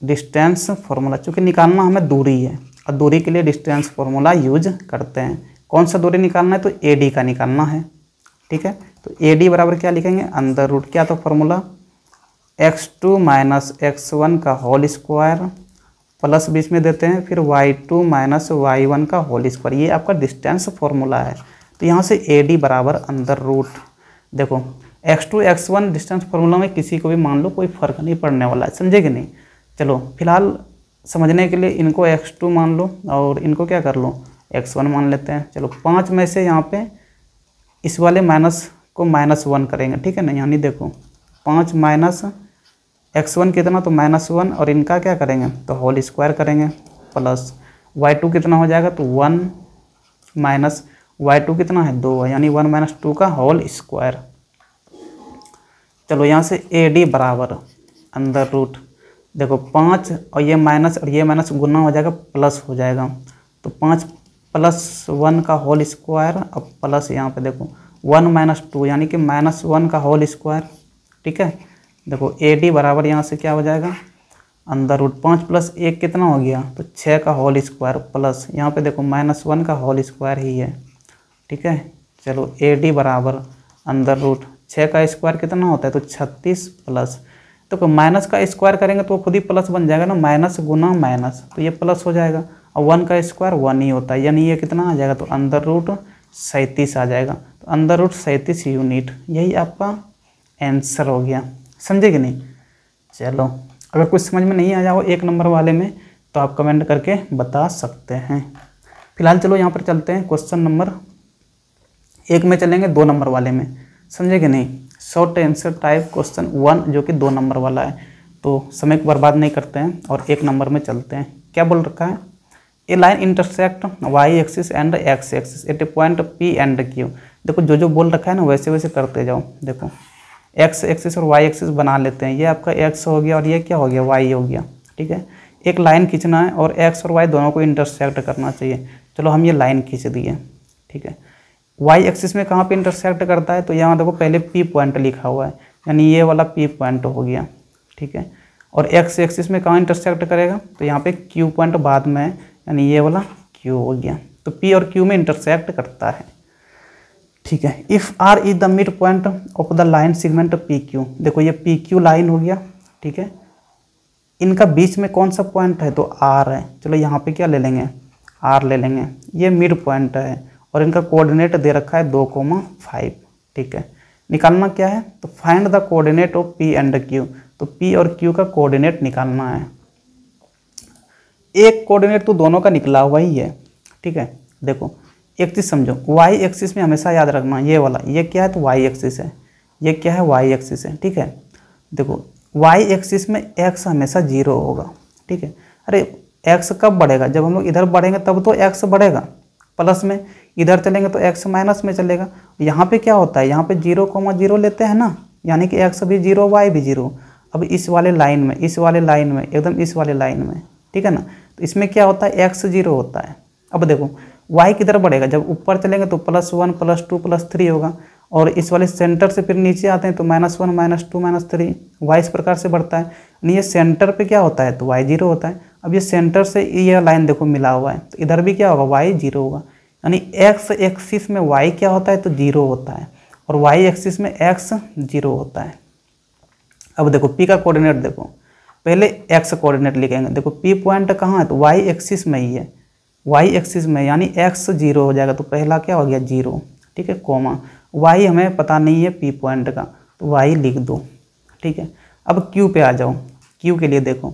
Speaker 1: डिस्टेंस फार्मूला चूँकि निकालना हमें दूरी है और दूरी के लिए डिस्टेंस फार्मूला यूज करते हैं। कौन सा दूरी निकालना है, तो AD का निकालना है, ठीक है। तो AD बराबर क्या लिखेंगे, अंडर रूट क्या, तो फार्मूला x2 - x1 का होल स्क्वायर प्लस बीच में देते हैं, फिर y2 - y1 का होल स्क्वायर। ये आपका डिस्टेंस फार्मूला है। तो यहाँ से AD बराबर अंडर रूट, देखो x2 x1 डिस्टेंस फार्मूला में किसी को भी मान लो कोई फ़र्क नहीं पड़ने वाला है, समझे कि नहीं। चलो फिलहाल समझने के लिए इनको x2 मान लो और इनको क्या कर लो, x1 मान लेते हैं। चलो 5 में से यहाँ पे इस वाले माइनस को -1 करेंगे, ठीक है ना। यानी देखो 5 - x1 कितना, तो -1 और इनका क्या करेंगे, तो होल स्क्वायर करेंगे प्लस y2 कितना हो जाएगा, तो 1 माइनस y2 कितना है, 2 है, यानी 1 - 2 का होल स्क्वायर। चलो यहाँ से AD बराबर अंडर रूट, देखो 5 और ये माइनस गुना हो जाएगा प्लस हो जाएगा, तो 5 + 1 का होल स्क्वायर, अब प्लस यहाँ पे देखो 1 - 2 यानी कि -1 का होल स्क्वायर, ठीक है। देखो AD बराबर यहाँ से क्या हो जाएगा, अंडर रूट 5 + 1 कितना हो गया, तो 6 का होल स्क्वायर प्लस यहाँ पे देखो -1 का होल स्क्वायर ही है, ठीक है। चलो AD बराबर अंडर रूट 6 का स्क्वायर कितना होता है, तो 36 प्लस, तो माइनस का स्क्वायर करेंगे तो खुद ही प्लस बन जाएगा ना, माइनस गुना माइनस, तो ये प्लस हो जाएगा। और 1 का स्क्वायर 1 ही होता है, यानी ये कितना आ जाएगा, तो अंडर रूट 37 आ जाएगा। तो अंडर रूट 37 यूनिट, यही आपका आंसर हो गया, समझे कि नहीं। चलो अगर कुछ समझ में नहीं आया हो 1 नंबर वाले में तो आप कमेंट करके बता सकते हैं। फिलहाल चलो यहाँ पर चलते हैं क्वेश्चन नंबर 1 में चलेंगे, 2 नंबर वाले में, समझे कि नहीं। शॉर्ट आंसर टाइप क्वेश्चन 1 जो कि 2 नंबर वाला है, तो समय को बर्बाद नहीं करते हैं और 1 नंबर में चलते हैं। क्या बोल रखा है, a line intersect y axis and x axis at a point P and Q। देखो जो बोल रखा है ना वैसे वैसे करते जाओ। देखो x एक्सिस और y एक्सिस बना लेते हैं, ये आपका x हो गया और ये क्या हो गया, y हो गया, ठीक है। एक लाइन खींचना है और x और y दोनों को इंटरसेक्ट करना चाहिए। चलो हम ये लाइन खींच दिए, ठीक है। y एक्सिस में कहाँ पे इंटरसेक्ट करता है, तो यहाँ देखो पहले P पॉइंट लिखा हुआ है, यानी ये वाला P पॉइंट हो गया, ठीक है। और x एक्सिस में कहाँ इंटरसेक्ट करेगा, तो यहाँ पे Q पॉइंट बाद में है, यानी ये वाला Q हो गया। तो P और Q में इंटरसेक्ट करता है, ठीक है। If R is the mid point of the line segment PQ, देखो ये PQ लाइन हो गया, ठीक है। इनका बीच में कौन सा पॉइंट है, तो R है। चलो यहाँ पे क्या ले लेंगे, R ले लेंगे, ये मिड पॉइंट है और इनका कोऑर्डिनेट दे रखा है 2,5, ठीक है। निकालना क्या है, तो find the coordinate of P and Q, तो P और Q का कोऑर्डिनेट निकालना है। एक कोऑर्डिनेट तो दोनों का निकला हुआ ही है, ठीक है। देखो एक चीज़ समझो, y एक्सिस में हमेशा याद रखना ये वाला, ये क्या है, तो y एक्सिस है, ये क्या है, y एक्सिस है, ठीक है। देखो y एक्सिस में x हमेशा 0 होगा, ठीक है। अरे x कब बढ़ेगा, जब हम लोग इधर बढ़ेंगे तब तो x बढ़ेगा प्लस में, इधर चलेंगे तो x माइनस में चलेगा। यहाँ पे क्या होता है, यहाँ पे 0,0 लेते हैं ना, यानी कि x भी 0 y भी 0। अब इस वाले लाइन में एकदम इस वाले लाइन में, ठीक है ना, तो इसमें क्या होता है, x 0 होता है। अब देखो y किधर बढ़ेगा, जब ऊपर चलेंगे तो +1 +2 +3 होगा, और इस वाले सेंटर से फिर नीचे आते हैं तो -1 -2 -3 y इस प्रकार से बढ़ता है। यानी ये सेंटर पे क्या होता है, तो y 0 होता है। अब ये सेंटर से ये लाइन देखो मिला हुआ है, तो इधर भी क्या होगा, y 0 होगा। यानी x एक्सिस में y क्या होता है, तो 0 होता है, और वाई एक्सिस में एक्स 0 होता है। अब देखो पी का कोऑर्डिनेट देखो, पहले एक्स कोऑर्डिनेट लिखेंगे। देखो पी पॉइंट कहाँ है, तो वाई एक्सिस में ही है, वाई एक्सिस में, यानी एक्स 0 हो जाएगा, तो पहला क्या हो गया 0, ठीक है, कोमा। वाई हमें पता नहीं है पी पॉइंट का, तो वाई लिख दो, ठीक है। अब क्यू पे आ जाओ, क्यू के लिए देखो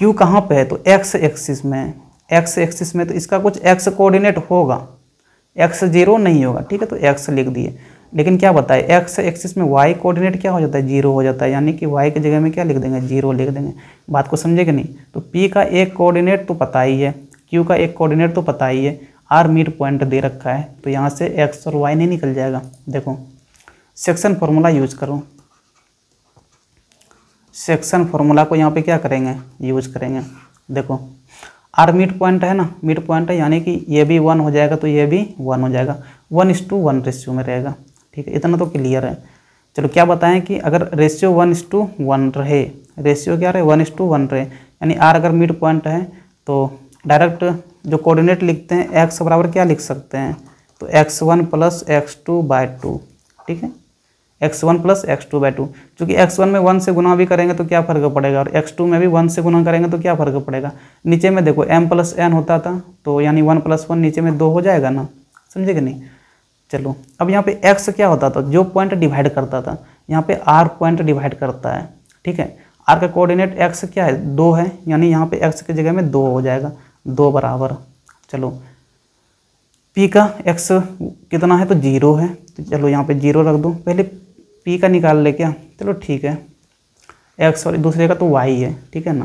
Speaker 1: क्यू कहाँ पे है, तो एक्स एक्सिस में है, एक्स एक्सिस में, तो इसका कुछ एक्स कोऑर्डिनेट होगा, एक्स 0 नहीं होगा, ठीक है, तो एक्स लिख दिए। लेकिन क्या बताए, एक्स एक्सिस में वाई कोऑर्डिनेट क्या हो जाता है 0 हो जाता है, यानी कि वाई की जगह में क्या लिख देंगे 0 लिख देंगे। बात को समझे कि नहीं। तो पी का एक कोऑर्डिनेट तो पता ही है, क्यू का एक कोऑर्डिनेट तो पता ही है, आर मिड पॉइंट दे रखा है, तो यहाँ से एक्स और वाई नहीं निकल जाएगा। देखो सेक्शन फार्मूला यूज करो, सेक्शन फार्मूला को यहाँ पे क्या करेंगे यूज करेंगे। देखो आर मिड पॉइंट है ना, मिड पॉइंट है, यानी कि ये भी 1 हो जाएगा तो ये भी 1 हो जाएगा, 1:1 रेशियो में रहेगा, ठीक है, इतना तो क्लियर है। चलो क्या बताएं कि अगर रेशियो 1:1 रहे, रेशियो क्या रहे 1:1 रहे, यानी आर अगर मिड पॉइंट है तो डायरेक्ट जो कोऑर्डिनेट लिखते हैं एक्स बराबर क्या लिख सकते हैं, तो x1 + x2/2, ठीक है, x1 + x2/2। चूँकि x1 में 1 से गुना भी करेंगे तो क्या फ़र्क पड़ेगा, और x2 में भी 1 से गुना करेंगे तो क्या फ़र्क पड़ेगा। नीचे में देखो m + n होता था, तो यानी 1 + 1 नीचे में 2 हो जाएगा ना, समझे कि नहीं। चलो अब यहाँ पे x क्या होता था, जो पॉइंट डिवाइड करता था, यहाँ पे r पॉइंट डिवाइड करता है, ठीक है। r का कोऑर्डिनेट x क्या है 2 है, यानी यहाँ पे x की जगह में 2 हो जाएगा, 2 बराबर। चलो p का x कितना है, तो 0 है, तो चलो यहाँ पे 0 रख दो। पहले p का निकाल ले क्या, चलो ठीक है, x और दूसरे का तो y है, ठीक है ना,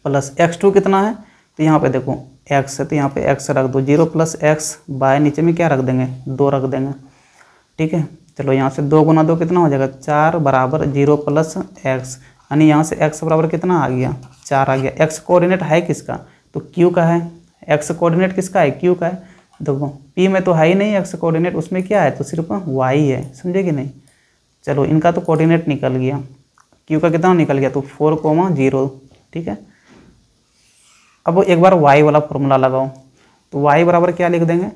Speaker 1: प्लस x2 कितना है, तो यहाँ पे देखो x है, तो यहाँ पे x रख दो, 0 + x बाय नीचे में क्या रख देंगे 2 रख देंगे, ठीक है। चलो यहाँ से 2 × 2 कितना हो जाएगा 4 बराबर 0 + x, यानी यहाँ से x बराबर कितना आ गया 4 आ गया। x कोऑर्डिनेट है किसका, तो q का है, x कोऑर्डिनेट किसका है q का है। देखो p में तो है ही नहीं x कोऑर्डिनेट, उसमें क्या है तो सिर्फ y है, समझे कि नहीं। चलो इनका तो कोऑर्डिनेट निकल गया, q का कितना निकल गया, तो 4,0, ठीक है। अब एक बार y वाला फॉर्मूला लगाओ, तो y बराबर क्या लिख देंगे,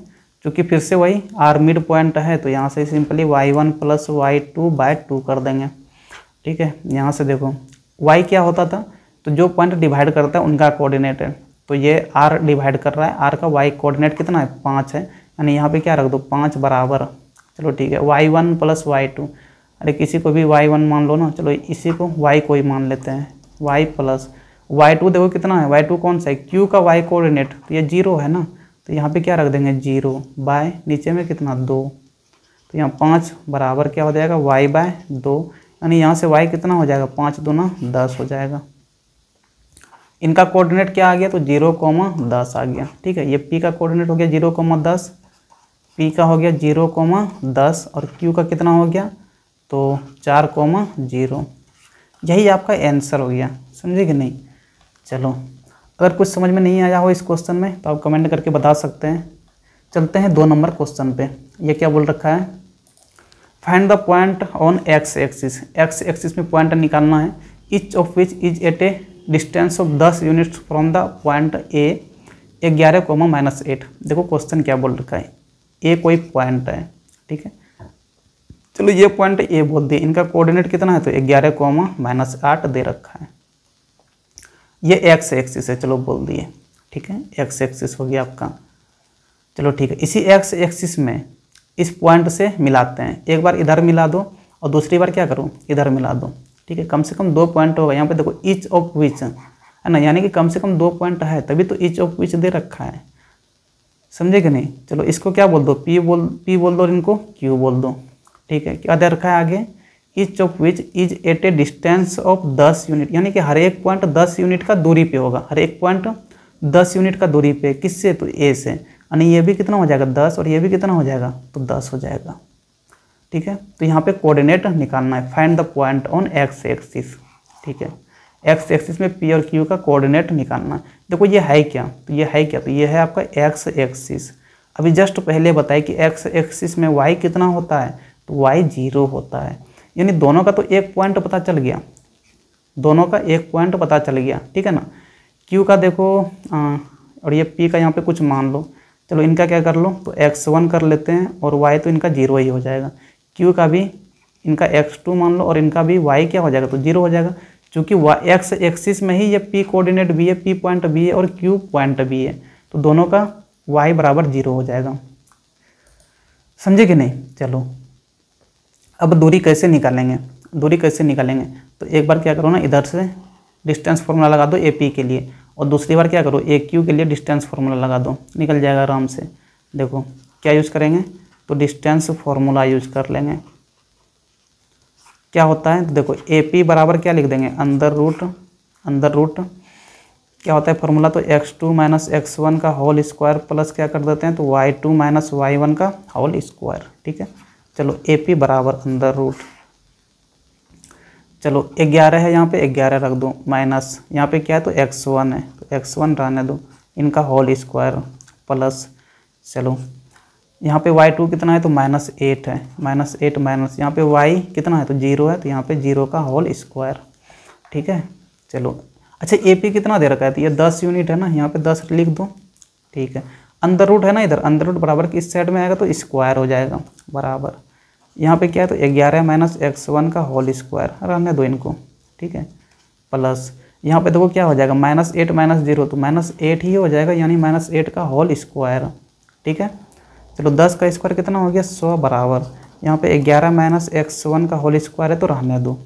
Speaker 1: क्योंकि फिर से वही r मिड पॉइंट है, तो यहाँ से सिंपली y1 + y2/2 कर देंगे, ठीक है। यहाँ से देखो y क्या होता था, तो जो पॉइंट डिवाइड करता है उनका कोऑर्डिनेट है, तो ये r डिवाइड कर रहा है, r का y कोऑर्डिनेट कितना है 5 है, यानी यहाँ पे क्या रख दो 5 बराबर, चलो ठीक है, y1 + y2, अरे किसी को भी y1 मान लो ना, चलो इसी को y को ही मान लेते हैं, y + y2 देखो कितना है, y2 कौन सा है q का y कोऑर्डिनेट, तो ये 0 है ना, तो यहाँ पे क्या रख देंगे 0 बाय नीचे में कितना 2, तो यहाँ 5 बराबर क्या हो जाएगा y/2, यानी यहाँ से y कितना हो जाएगा 5 दूना 10 हो जाएगा। इनका कोऑर्डिनेट क्या आ गया, तो 0,10 आ गया, ठीक है। ये p का कोऑर्डिनेट हो गया 0,10, p का हो गया 0,10 और q का कितना हो गया, तो 4,0। यही आपका आंसर हो गया, समझे कि नहीं। चलो अगर कुछ समझ में नहीं आया हो इस क्वेश्चन में तो आप कमेंट करके बता सकते हैं। चलते हैं 2 नंबर क्वेश्चन पे। ये क्या बोल रखा है, find the point on x axis, x axis में पॉइंट निकालना है, each of which is at a distance of 10 units from the point A 11,-8। देखो क्वेश्चन क्या बोल रखा है, ए कोई पॉइंट है, ठीक है। चलो ये पॉइंट ए बोल दिए, इनका कोऑर्डिनेट कितना है, तो 11,-8 दे रखा है। ये x एक्सिस है, चलो बोल दिए, ठीक है, x एक्सिस हो गया आपका। चलो ठीक है, इसी x एक्सिस में इस पॉइंट से मिलाते हैं, एक बार इधर मिला दो और दूसरी बार क्या करो इधर मिला दो, ठीक है। कम से कम 2 पॉइंट होगा, यहाँ पे देखो ईच ऑफ विच है ना, यानी कि कम से कम 2 पॉइंट है, तभी तो ईच ऑफ विच दे रखा है, समझे कि नहीं। चलो इसको क्या बोल दो p बोल दो, इनको q बोल दो, ठीक है। क्या दे रखा है आगे, each of which is at a distance of 10 unit, यानी कि हर एक पॉइंट 10 यूनिट का दूरी पे होगा, हर एक पॉइंट 10 यूनिट का दूरी पे, किससे, तो ए से, यानी ये भी कितना हो जाएगा 10 और ये भी कितना हो जाएगा, तो 10 हो जाएगा, ठीक है। तो यहाँ पे कोऑर्डिनेट निकालना है, find the point on x axis, ठीक है। x एक्सिस में p और q का कोऑर्डिनेट निकालना है। देखो ये है क्या, तो ये है क्या, तो ये है आपका x एक्सिस। अभी जस्ट पहले बताया कि x एक्सिस में y कितना होता है, तो y 0 होता है, यानी दोनों का तो एक पॉइंट पता चल गया, दोनों का एक पॉइंट पता चल गया, ठीक है ना। q का देखो और ये p का यहाँ पे कुछ मान लो, चलो इनका क्या कर लो, तो x1 कर लेते हैं और y तो इनका 0 ही हो जाएगा। q का भी इनका x2 मान लो और इनका भी y क्या हो जाएगा, तो 0 हो जाएगा। चूँकि x एक्सिस में ही ये p कोऑर्डिनेट भी है, p पॉइंट भी है और q पॉइंट भी है, तो दोनों का y बराबर 0 हो जाएगा। समझे कि नहीं। चलो अब दूरी कैसे निकालेंगे, दूरी कैसे निकालेंगे, तो एक बार क्या करो ना, इधर से डिस्टेंस फार्मूला लगा दो AP के लिए और दूसरी बार क्या करो, AQ के लिए डिस्टेंस फार्मूला लगा दो, निकल जाएगा आराम से। देखो क्या यूज़ करेंगे, तो डिस्टेंस फार्मूला यूज कर लेंगे। क्या होता है, तो देखो AP बराबर क्या लिख देंगे, अंडर रूट क्या होता है फार्मूला, तो x2 माइनस x1 का होल स्क्वायर प्लस क्या कर देते हैं, तो y2 माइनस y1 का होल स्क्वायर। ठीक है, चलो AP बराबर अंडर रूट, चलो 11 है यहाँ पे 11 रख दो, माइनस यहाँ पे क्या है, तो x1 है तो x1 रहने दो, इनका होल स्क्वायर प्लस, चलो यहाँ पे y2 कितना है, तो -8 है, -8 माइनस यहाँ पे y कितना है, तो 0 है, तो यहाँ पे 0 का होल स्क्वायर। ठीक है, चलो अच्छा AP कितना दे रखा है, तो ये 10 यूनिट है ना, यहाँ पे 10 लिख दो। ठीक है, अंडर रूट है ना, इधर अंडर रूट बराबर किस साइड में आएगा, तो स्क्वायर हो जाएगा बराबर, यहाँ पे क्या है, तो 11 माइनस x1 का होल स्क्वायर, रहने दो इनको। ठीक है, प्लस यहाँ पे देखो क्या हो जाएगा, -8 माइनस 0 तो -8 ही हो जाएगा, यानी -8 का होल स्क्वायर। ठीक है, चलो 10 का स्क्वायर कितना हो गया, 100 बराबर, यहाँ पे 11 माइनस x1 का होल स्क्वायर है तो रहने दो,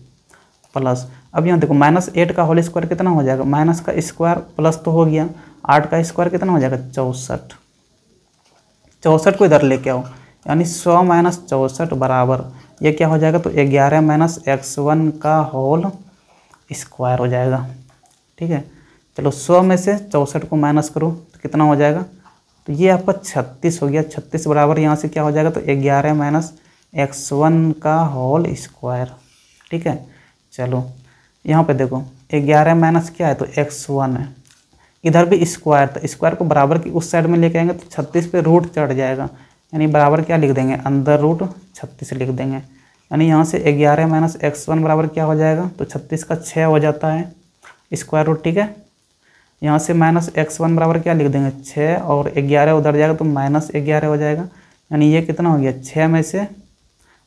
Speaker 1: प्लस अब यहाँ देखो -8 का होल स्क्वायर कितना हो जाएगा, माइनस का स्क्वायर प्लस तो हो गया, 8 का स्क्वायर कितना हो जाएगा, 64, 64 को इधर लेके आओ, यानी 100 माइनस 64 बराबर ये क्या हो जाएगा, तो 11 माइनस x1 का होल स्क्वायर हो जाएगा। ठीक है, चलो 100 में से 64 को माइनस करो तो कितना हो जाएगा, तो ये आपका 36 हो गया, 36 बराबर यहाँ से क्या हो जाएगा, तो 11 माइनस x1 का होल स्क्वायर। ठीक है, चलो यहाँ पे देखो 11 माइनस क्या है, तो x1 है, इधर भी स्क्वायर था, स्क्वायर को बराबर की उस साइड में लेके आएंगे तो 36 पे रूट चढ़ जाएगा, यानी बराबर क्या लिख देंगे, अंदर रूट 36 लिख देंगे, यानी यहाँ से 11 माइनस x1 बराबर क्या हो जाएगा, तो 36 का 6 हो जाता है स्क्वायर रूट। ठीक है, यहाँ से माइनस x1 बराबर क्या लिख देंगे, 6 और 11 उधर जाएगा तो -11 हो जाएगा, यानी ये कितना हो गया, 6 में से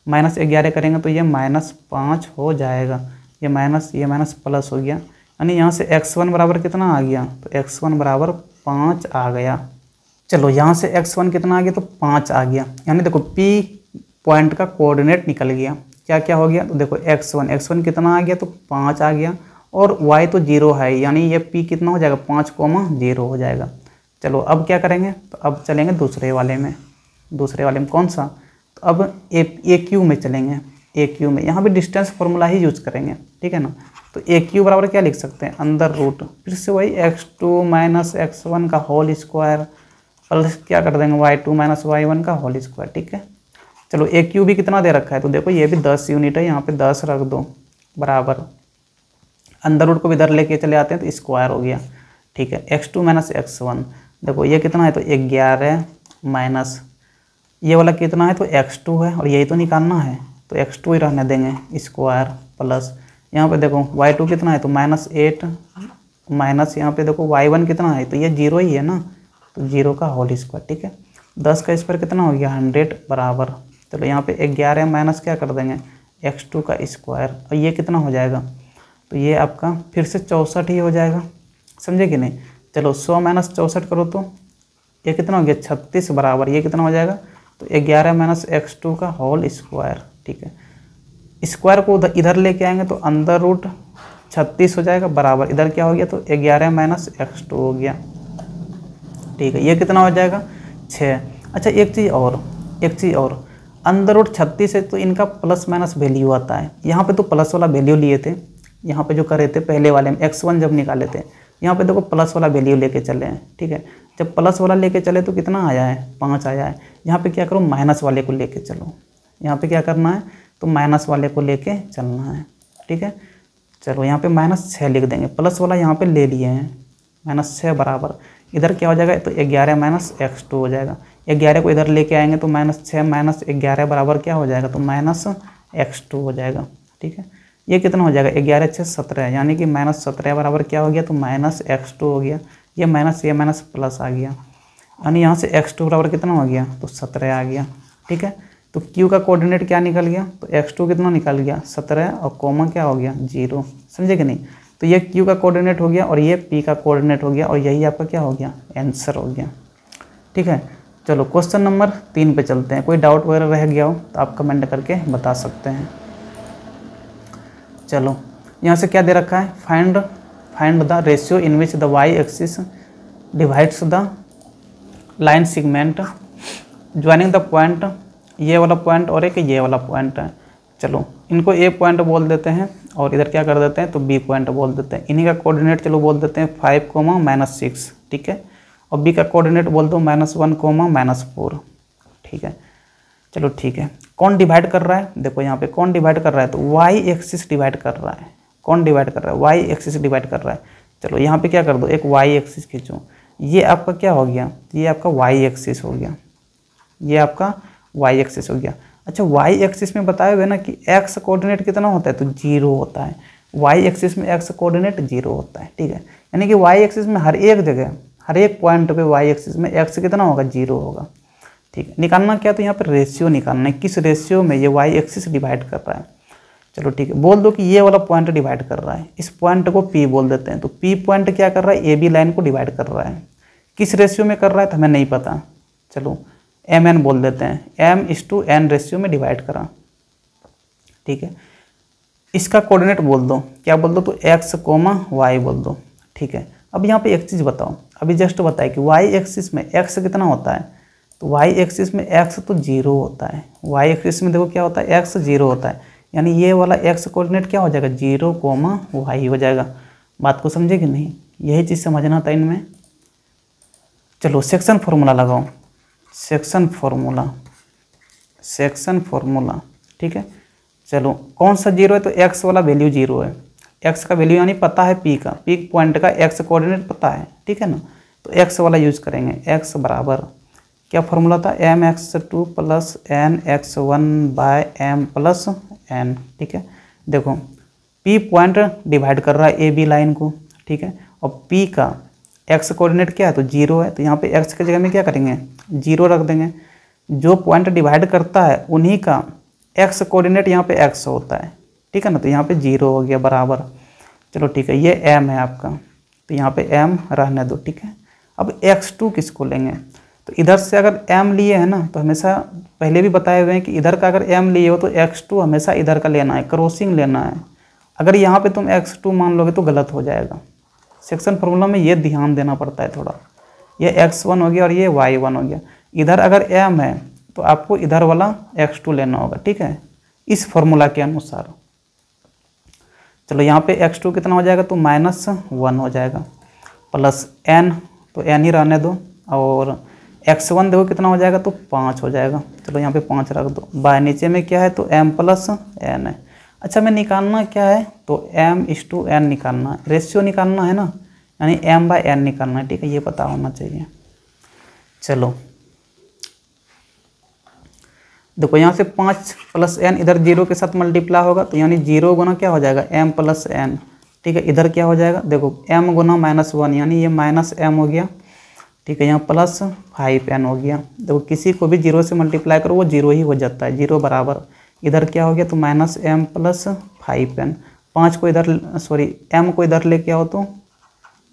Speaker 1: -11 करेंगे तो ये -5 हो जाएगा, ये माइनस प्लस हो गया, यानी यहाँ से x1 बराबर कितना आ गया, तो x1 बराबर 5 आ गया। चलो यहाँ से x1 कितना आ गया, तो 5 आ गया, यानी देखो P पॉइंट का कोऑर्डिनेट निकल गया। क्या क्या हो गया, तो देखो x1 कितना आ गया, तो 5 आ गया, और y तो 0 है, यानी ये P कितना हो जाएगा, 5,0 हो जाएगा। चलो अब क्या करेंगे, तो अब चलेंगे दूसरे वाले में कौन सा, तो अब AQ में चलेंगे, AQ में यहाँ भी डिस्टेंस फार्मूला ही यूज करेंगे। ठीक है ना, तो AQ बराबर क्या लिख सकते हैं, अंदर रूट, फिर से वही x2 माइनस x1 का होल स्क्वायर प्लस क्या कर देंगे, y2 माइनस y1 का होल स्क्वायर। ठीक है, चलो AQ भी कितना दे रखा है, तो देखो ये भी 10 यूनिट है, यहाँ पे 10 रख दो बराबर, अंदर रूट को भी इधर लेके चले आते हैं तो स्क्वायर हो गया। ठीक है, x2 माइनस x1 देखो ये कितना है, तो 11 माइनस ये वाला कितना है, तो x2 है, और यही तो निकालना है तो x2 ही रहने देंगे स्क्वायर, प्लस यहाँ पे देखो y2 कितना है, तो -8 माइनस यहाँ पे देखो y1 कितना है, तो ये 0 ही है ना, तो 0 का होल स्क्वायर। ठीक है, 10 का स्क्वायर कितना हो गया, 100 बराबर, चलो यहाँ पे 11 माइनस क्या कर देंगे, x2 का स्क्वायर, और ये कितना हो जाएगा, तो ये आपका फिर से 64 ही हो जाएगा। समझे कि नहीं। चलो 100 माइनस 64 करो तो ये कितना हो गया, 36 बराबर ये कितना हो जाएगा, तो 11 माइनस x2 का होल स्क्वायर। ठीक है, स्क्वायर को इधर लेके आएंगे तो अंदर रूट 36 हो जाएगा बराबर, इधर क्या हो गया, तो 11 माइनस x2 हो गया। ठीक है, ये कितना हो जाएगा, 6। अच्छा एक चीज़ और अंदर रूट 36 है तो इनका प्लस माइनस वैल्यू आता है, यहाँ पे तो प्लस वाला वैल्यू लिए थे, यहाँ पे जो करे थे पहले वाले में x1 जब निकाले थे, यहाँ पे देखो प्लस वाला वैल्यू लेके चले हैं। ठीक है, जब प्लस वाला लेके चले तो कितना आया है, 5 आया है। यहाँ पे क्या करो, माइनस वाले को लेके चलो, यहाँ पे क्या करना है, तो माइनस वाले को लेके चलना है। ठीक है, चलो यहाँ पे -6 लिख देंगे, प्लस वाला यहाँ पे ले लिए हैं, -6 बराबर इधर क्या हो जाएगा, तो 11 माइनस x2 हो जाएगा। 11 को इधर लेके आएंगे तो -6 माइनस 11 बराबर क्या हो जाएगा, तो -x2 हो जाएगा। ठीक है, ये कितना हो जाएगा, 11 6 17, यानी कि -17 बराबर क्या हो गया, तो -x2 हो गया। ये माइनस प्लस आ गया, यानी यहाँ से x2 बराबर कितना हो गया, तो 17 आ गया। ठीक है, तो q का कोऑर्डिनेट क्या निकल गया, तो x2 कितना निकल गया 17 और कोमा क्या हो गया 0। समझे कि नहीं। तो ये q का कोऑर्डिनेट हो गया और ये p का कोऑर्डिनेट हो गया और यही आपका क्या हो गया, आंसर हो गया। ठीक है, चलो क्वेश्चन नंबर 3 पे चलते हैं। कोई डाउट वगैरह रह गया हो तो आप कमेंट करके बता सकते हैं। चलो यहाँ से क्या दे रखा है, find the ratio in which the Y axis divides the line segment joining the point, ये वाला पॉइंट और एक ये वाला पॉइंट है। चलो इनको ए पॉइंट बोल देते हैं और इधर क्या कर देते हैं, तो बी पॉइंट बोल देते हैं। इन्हीं का कोऑर्डिनेट चलो बोल देते हैं 5, -6। ठीक है, और बी का कोऑर्डिनेट बोल दो -1, -4। ठीक है, चलो ठीक है। कौन डिवाइड कर रहा है, देखो यहाँ पे कौन डिवाइड कर रहा है, तो वाई एक्सिस डिवाइड कर रहा है। कौन डिवाइड कर रहा है, वाई एक्सिस डिवाइड कर रहा है। चलो यहाँ पे क्या कर दो, एक वाई एक्सिस खींचो, ये आपका क्या हो गया, ये आपका वाई एक्सिस हो गया, ये आपका वाई एक्सिस हो गया। अच्छा, वाई एक्सिस में बताए हुए ना कि एक्स कोऑर्डिनेट कितना होता है, तो 0 होता है। वाई एक्सिस में एक्स कोऑर्डिनेट 0 होता है। ठीक है, यानी कि वाई एक्सिस में हर एक जगह, हर एक पॉइंट पे वाई एक्सिस में एक्स कितना होगा, 0 होगा। ठीक है, निकालना क्या, तो यहाँ पर रेशियो निकालना है, किस रेशियो में ये वाई एक्सिस डिवाइड कर रहा है। चलो ठीक है, बोल दो कि ये वाला पॉइंट डिवाइड कर रहा है, इस पॉइंट को पी बोल देते हैं। तो पी पॉइंट क्या कर रहा है, ए बी लाइन को डिवाइड कर रहा है। किस रेशियो में कर रहा है तो हमें नहीं पता, चलो एम एन बोल देते हैं, m/n रेशियो में डिवाइड करा। ठीक है, इसका कोऑर्डिनेट बोल दो, क्या बोल दो, तो x, y बोल दो। ठीक है, अब यहाँ पे एक चीज़ बताओ, अभी जस्ट बताया कि y एक्सिस में x कितना होता है, तो y एक्सिस में x तो 0 होता है। y एक्सिस में देखो क्या होता है, x 0 होता है, यानी ये वाला x कोऑर्डिनेट क्या हो जाएगा, 0, y हो जाएगा। बात को समझे कि नहीं, यही चीज़ समझना था इनमें। चलो सेक्शन फार्मूला लगाओ, सेक्शन फार्मूला। ठीक है, चलो कौन सा 0 है, तो x वाला वैल्यू 0 है। x का वैल्यू यानी पता है p का, p पॉइंट का x कोऑर्डिनेट पता है। ठीक है ना, तो x वाला यूज करेंगे। x बराबर क्या फार्मूला था, mx2 + nx1/m + n। ठीक है, देखो p पॉइंट डिवाइड कर रहा है ए बी लाइन को। ठीक है, और p का x कोऑर्डिनेट क्या है, तो 0 है, तो यहाँ पे x की जगह में क्या करेंगे, 0 रख देंगे। जो पॉइंट डिवाइड करता है उन्हीं का x कोऑर्डिनेट यहाँ पे x होता है। ठीक है ना, तो यहाँ पे 0 हो गया बराबर। चलो ठीक है, ये m है आपका, तो यहाँ पे m रहने दो। ठीक है, अब x2 किसको लेंगे, तो इधर से अगर m लिए है ना, तो हमेशा पहले भी बताए हुए हैं कि इधर का अगर m लिए हो तो x2 हमेशा इधर का लेना है, क्रॉसिंग लेना है। अगर यहाँ पे तुम x2 मान लोगे तो गलत हो जाएगा। सेक्शन फार्मूला में ये ध्यान देना पड़ता है थोड़ा। ये x1 हो गया और ये y1 हो गया। इधर अगर m है तो आपको इधर वाला x2 लेना होगा। ठीक है, इस फार्मूला के अनुसार। चलो यहाँ पे x2 कितना हो जाएगा, तो -1 हो जाएगा, प्लस n, तो n ही रहने दो, और x1 देखो कितना हो जाएगा, तो 5 हो जाएगा। चलो यहाँ पे 5 रख दो, बाय नीचे में क्या है, तो m + n है। अच्छा, मैं निकालना क्या है, तो m/n निकालना है, रेशियो निकालना है ना, यानी m/n निकालना है। ठीक है, ये पता होना चाहिए। चलो देखो यहाँ से 5 + n इधर 0 के साथ मल्टीप्लाई होगा, तो यानी 0 गुना क्या हो जाएगा, m + n। ठीक है, इधर क्या हो जाएगा, देखो m गुना -1 यानी ये -m हो गया। ठीक है, यहाँ +5n हो गया। देखो किसी को भी 0 से मल्टीप्लाई करो वो 0 ही हो जाता है, 0 बराबर। इधर क्या हो गया, तो -m + 5n। 5 को इधर, सॉरी m को इधर लेके आओ तो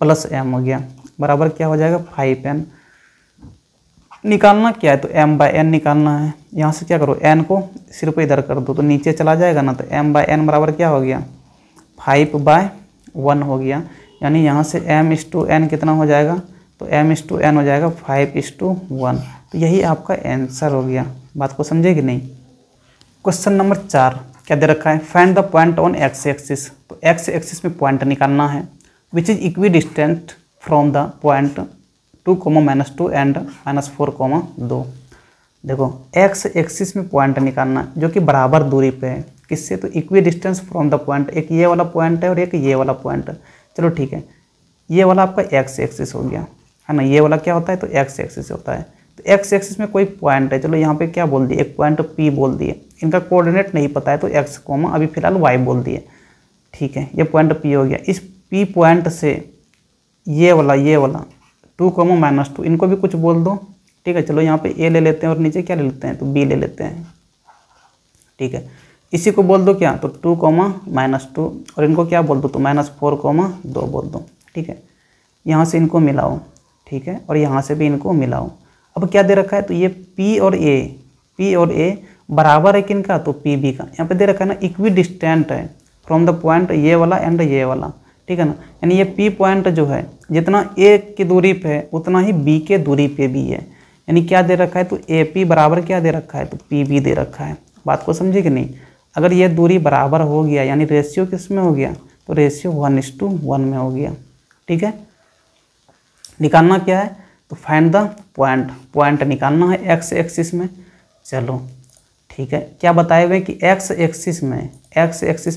Speaker 1: +m हो गया, बराबर क्या हो जाएगा, 5n। निकालना क्या है, तो m/n निकालना है। यहाँ से क्या करो, n को सिर्फ इधर कर दो तो नीचे चला जाएगा ना, तो m/n बराबर क्या हो गया, 5/1 हो गया। यानी यहाँ से m/n कितना हो जाएगा, तो m/n हो जाएगा 5:1। तो यही आपका आंसर हो गया। बात को समझे कि नहीं। क्वेश्चन नंबर 4 क्या दे रखा है, find the point on x axis. तो x एक्सिस में पॉइंट निकालना है which is equi distant from the point 2, -2 and -4, 2। देखो x एक्सिस में पॉइंट निकालना है जो कि बराबर दूरी पे है, किससे, तो equi distance from the point. एक ये वाला पॉइंट है और एक ये वाला पॉइंट है। चलो ठीक है, ये वाला आपका x एक्सिस हो गया है ना, ये वाला क्या होता है, तो x एक्सिस होता है। तो x एक्सिस में कोई पॉइंट है, चलो यहाँ पे क्या बोल दिए, एक पॉइंट P बोल दिए। इनका कोऑर्डिनेट नहीं पता है तो x, अभी फिलहाल y बोल दिए। ठीक है, ये पॉइंट P हो गया। इस P पॉइंट से ये वाला 2, -2 इनको भी कुछ बोल दो, ठीक है। चलो यहाँ पे ए ले लेते हैं और नीचे क्या ले लेते हैं, तो बी ले लेते हैं, ठीक है। इसी को बोल दो क्या, तो 2, और इनको क्या बोल दो, तो -4, 2 बोल दो, ठीक है। यहाँ से इनको मिलाओ, ठीक है, और यहाँ से भी इनको मिलाओ। अब क्या दे रखा है, तो ये P और A बराबर है किनका, तो PB का। यहाँ पे दे रखा है ना इक्वी डिस्टेंट है फ्रॉम द पॉइंट ये वाला एंड ये वाला, ठीक है ना। यानी ये P पॉइंट जो है जितना A की दूरी पे है उतना ही B के दूरी पे भी है। यानी क्या दे रखा है, तो AP बराबर क्या दे रखा है, तो PB दे रखा है। बात को समझे कि नहीं। अगर ये दूरी बराबर हो गया यानी रेशियो किस में हो गया, तो रेशियो 1:1 में हो गया, ठीक है। निकालना क्या है, तो फाइंड द पॉइंट निकालना है एक्स एक्सिस में। चलो ठीक है, क्या बताए हुए कि एक्स एक्सिस में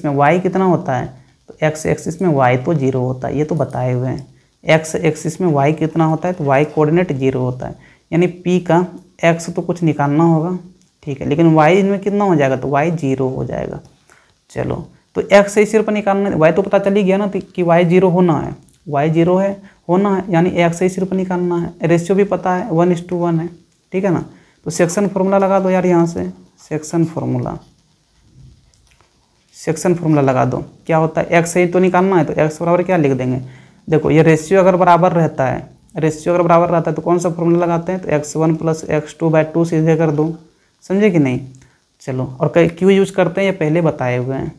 Speaker 1: वाई कितना होता है, तो एक्स एक्सिस में वाई तो 0 होता है, ये तो बताए हुए हैं। एक्स एक्सिस में वाई कितना होता है, तो वाई कोऑर्डिनेट 0 होता है। यानी पी का एक्स तो कुछ निकालना होगा, ठीक है, लेकिन वाई इनमें कितना हो जाएगा, तो वाई 0 हो जाएगा। चलो तो एक्स से सिर्फ निकालना, वाई तो पता चल ही गया ना कि वाई 0 होना है, वाई 0 है होना है, यानी एक्स से सिर्फ निकालना है। रेशियो भी पता है 1:1 है, ठीक है ना। तो सेक्शन फार्मूला लगा दो यार, यहाँ से सेक्शन फार्मूला लगा दो। क्या होता है, एक्स से ही तो निकालना है, तो एक्स बराबर क्या लिख देंगे, देखो ये रेशियो अगर बराबर रहता है तो कौन सा फार्मूला लगाते हैं, तो x1 + x2/2 सीधे कर दो, समझे कि नहीं। चलो और क्यों यूज करते हैं ये पहले बताए हुए हैं।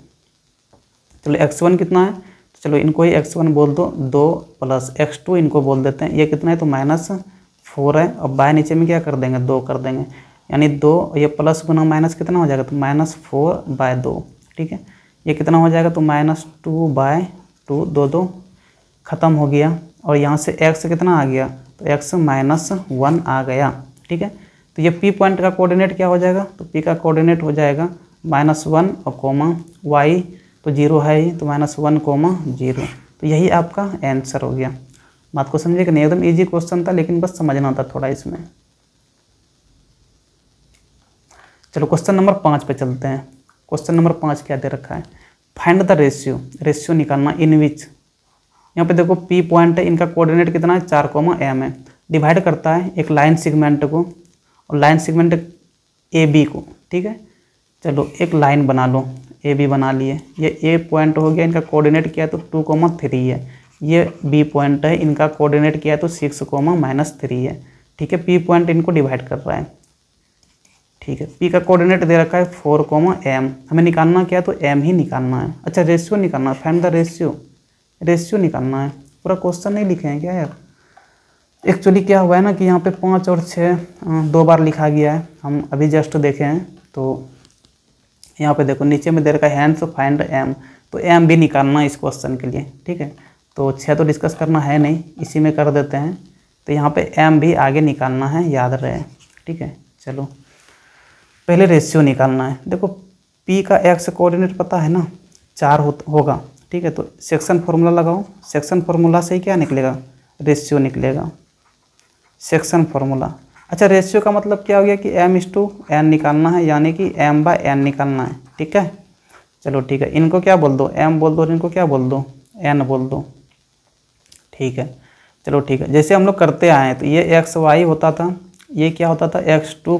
Speaker 1: चलो x1 कितना है, तो चलो इनको ही x1 बोल दो, 2 + x2 इनको बोल देते हैं। ये कितना है, तो -4 है। अब बाय नीचे में क्या कर देंगे, 2 कर देंगे, यानी 2 ये प्लस गुना माइनस कितना हो जाएगा, तो -4/2, ठीक है। ये कितना हो जाएगा, तो -2/2, 2 ख़त्म हो गया। और यहाँ से x कितना आ गया, तो x -1 आ गया, ठीक है। तो ये P पॉइंट का कोऑर्डिनेट क्या हो जाएगा, तो P का कोऑर्डिनेट हो जाएगा -1 और कोमा y तो 0 है ही, तो -1, 0। तो यही आपका आंसर हो गया। बात को समझे कि नहीं, एकदम इजी क्वेश्चन था, लेकिन बस समझना था थोड़ा इसमें। चलो क्वेश्चन नंबर 5 पे चलते हैं। क्वेश्चन नंबर 5 क्या दे रखा है, फाइंड द रेशियो निकालना इन विच। यहाँ पे देखो P पॉइंट है, इनका कोऑर्डिनेट कितना है, 4, m है। डिवाइड करता है एक लाइन सेगमेंट को और लाइन सेगमेंट AB को, ठीक है। चलो एक लाइन बना लो, AB बना लिए। ये A पॉइंट हो गया, इनका कोऑर्डिनेट किया तो 2, 3 है। ये B पॉइंट है, इनका कोऑर्डिनेट किया तो 6, -3 है, ठीक है। P पॉइंट इनको डिवाइड कर रहा है, ठीक है। P का कोऑर्डिनेट दे रखा है 4, m। हमें निकालना क्या है, तो m ही निकालना है। अच्छा रेशियो निकालना है, फाइंड द रेशियो निकालना है। पूरा क्वेश्चन नहीं लिखे हैं क्या यार। एक्चुअली क्या हुआ है ना कि यहाँ पे 5 और 6 2 बार लिखा गया है, हम अभी जस्ट देखे हैं। तो यहाँ पे देखो नीचे में दे रखा है हैंड्स फाइंड m, तो m भी निकालना है इस क्वेश्चन के लिए, ठीक है। तो 6 तो डिस्कस करना है नहीं, इसी में कर देते हैं। तो यहाँ पे m भी आगे निकालना है, याद रहे, ठीक है। चलो पहले रेशियो निकालना है। देखो P का x कोऑर्डिनेट पता है ना, 4 होगा, ठीक है। तो सेक्शन फार्मूला लगाओ, सेक्शन फार्मूला से ही क्या निकलेगा, रेशियो निकलेगा, सेक्शन फार्मूला। अच्छा रेशियो का मतलब क्या हो गया कि m/n निकालना है, यानी कि m/n निकालना है, ठीक है। चलो ठीक है, इनको क्या बोल दो, m बोल दो, और इनको क्या बोल दो, n बोल दो, ठीक है। चलो ठीक है, जैसे हम लोग करते आए हैं, तो ये xy होता था, ये क्या होता था, x2,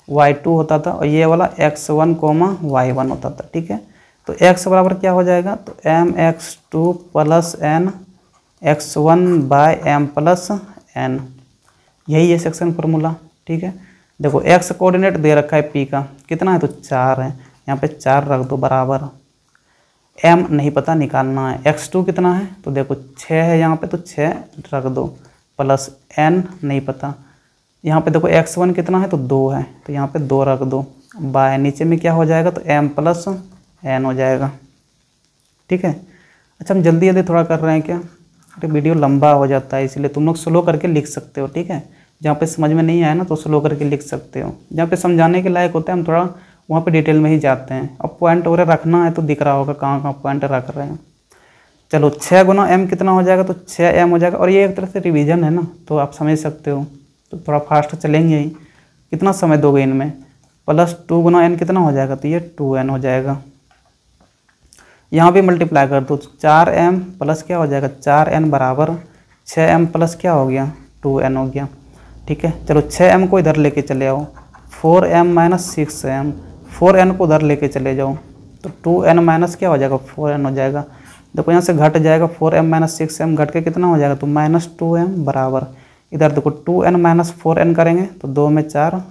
Speaker 1: y2 होता था, और ये वाला x1, y1 होता था, ठीक है। तो x बराबर क्या हो जाएगा, तो mx2 + n x1/m + n, यही है सेक्शन फार्मूला, ठीक है। देखो x कोऑर्डिनेट दे रखा है P का कितना है, तो 4 है, यहाँ पे 4 रख दो बराबर। m नहीं पता, निकालना है। x2 कितना है, तो देखो 6 है यहाँ पे, तो 6 रख दो, प्लस n नहीं पता। यहाँ पे देखो x1 कितना है, तो 2 है, तो यहाँ पे 2 रख दो, बाय नीचे में क्या हो जाएगा, तो m + n हो जाएगा, ठीक है। अच्छा हम जल्दी थोड़ा कर रहे हैं क्या, तो वीडियो लंबा हो जाता है, इसलिए तुम लोग स्लो करके लिख सकते हो, ठीक है। जहाँ पे समझ में नहीं आया ना, तो स्लो करके लिख सकते हो। जहाँ पे समझाने के लायक होता है हम थोड़ा वहाँ पे डिटेल में ही जाते हैं। अब पॉइंट वगैरह रखना है तो दिख रहा होगा कहाँ कहाँ पॉइंट रख रहे हैं। चलो 6 × m कितना हो जाएगा, तो 6m हो जाएगा। और ये एक तरह से रिवीजन है ना, तो आप समझ सकते हो, तो थोड़ा फास्ट चलेंगे ही। कितना समय दोगे इनमें, +2 × n कितना हो जाएगा, तो ये 2n हो जाएगा। यहाँ भी मल्टीप्लाई कर दो, 4m प्लस क्या हो जाएगा, 4n बराबर 6m प्लस क्या हो गया 2n हो गया। ठीक है, चलो 6m को इधर लेके चले आओ, 4m माइनस 6m, 4n को उधर लेके चले जाओ तो 2n माइनस क्या हो जाएगा 4n हो जाएगा। देखो यहाँ से घट जाएगा 4m माइनस 6m घट के कितना हो जाएगा तो माइनस 2m बराबर, इधर देखो 2n माइनस 4n करेंगे तो 2 में 4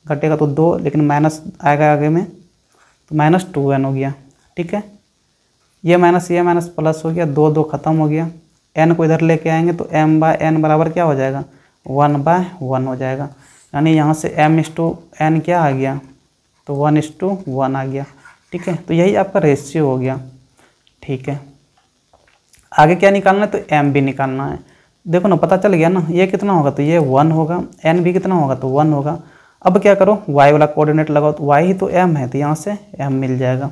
Speaker 1: घटेगा तो 2, लेकिन माइनस आएगा आगे में तो माइनस 2n हो गया। ठीक है, ये माइनस प्लस हो गया, 2 2 खत्म हो गया, n को इधर लेके आएंगे तो m बाय n बराबर क्या हो जाएगा 1/1 हो जाएगा। यानी यहाँ से m/n क्या आ गया तो 1/1 आ गया। ठीक है, तो यही आपका रेशियो हो गया। ठीक है, आगे क्या निकालना है तो m भी निकालना है। देखो ना, पता चल गया ना, ये कितना होगा तो ये 1 होगा, n भी कितना होगा तो 1 होगा। अब क्या करो, y वाला कोऑर्डिनेट लगाओ, तो y ही तो m है तो यहाँ से m मिल जाएगा।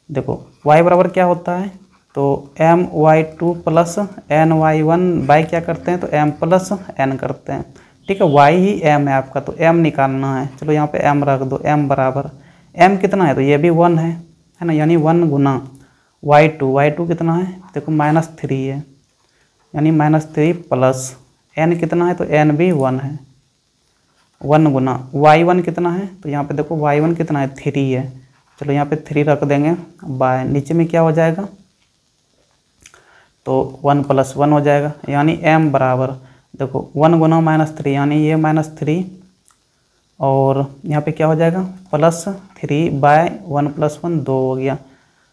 Speaker 1: देखो y बराबर क्या होता है तो my2 प्लस ny1 बाई क्या करते हैं तो m प्लस n करते हैं। ठीक है, y ही m है आपका तो m निकालना है। चलो यहाँ पे m रख दो, m बराबर m कितना है तो ये भी 1 है ना, यानी 1 गुना y2 कितना है देखो -3 है, यानी -3 प्लस n कितना है तो n भी 1 है, 1 गुना y1 कितना है तो यहाँ पे देखो y1 कितना है 3 है। चलो यहाँ पे 3 रख देंगे, बाय नीचे में क्या हो जाएगा तो 1 + 1 हो जाएगा, यानी m बराबर देखो 1 गुना -3 यानी ये -3 और यहाँ पे क्या हो जाएगा +3 बाय 1 + 1 2 हो गया।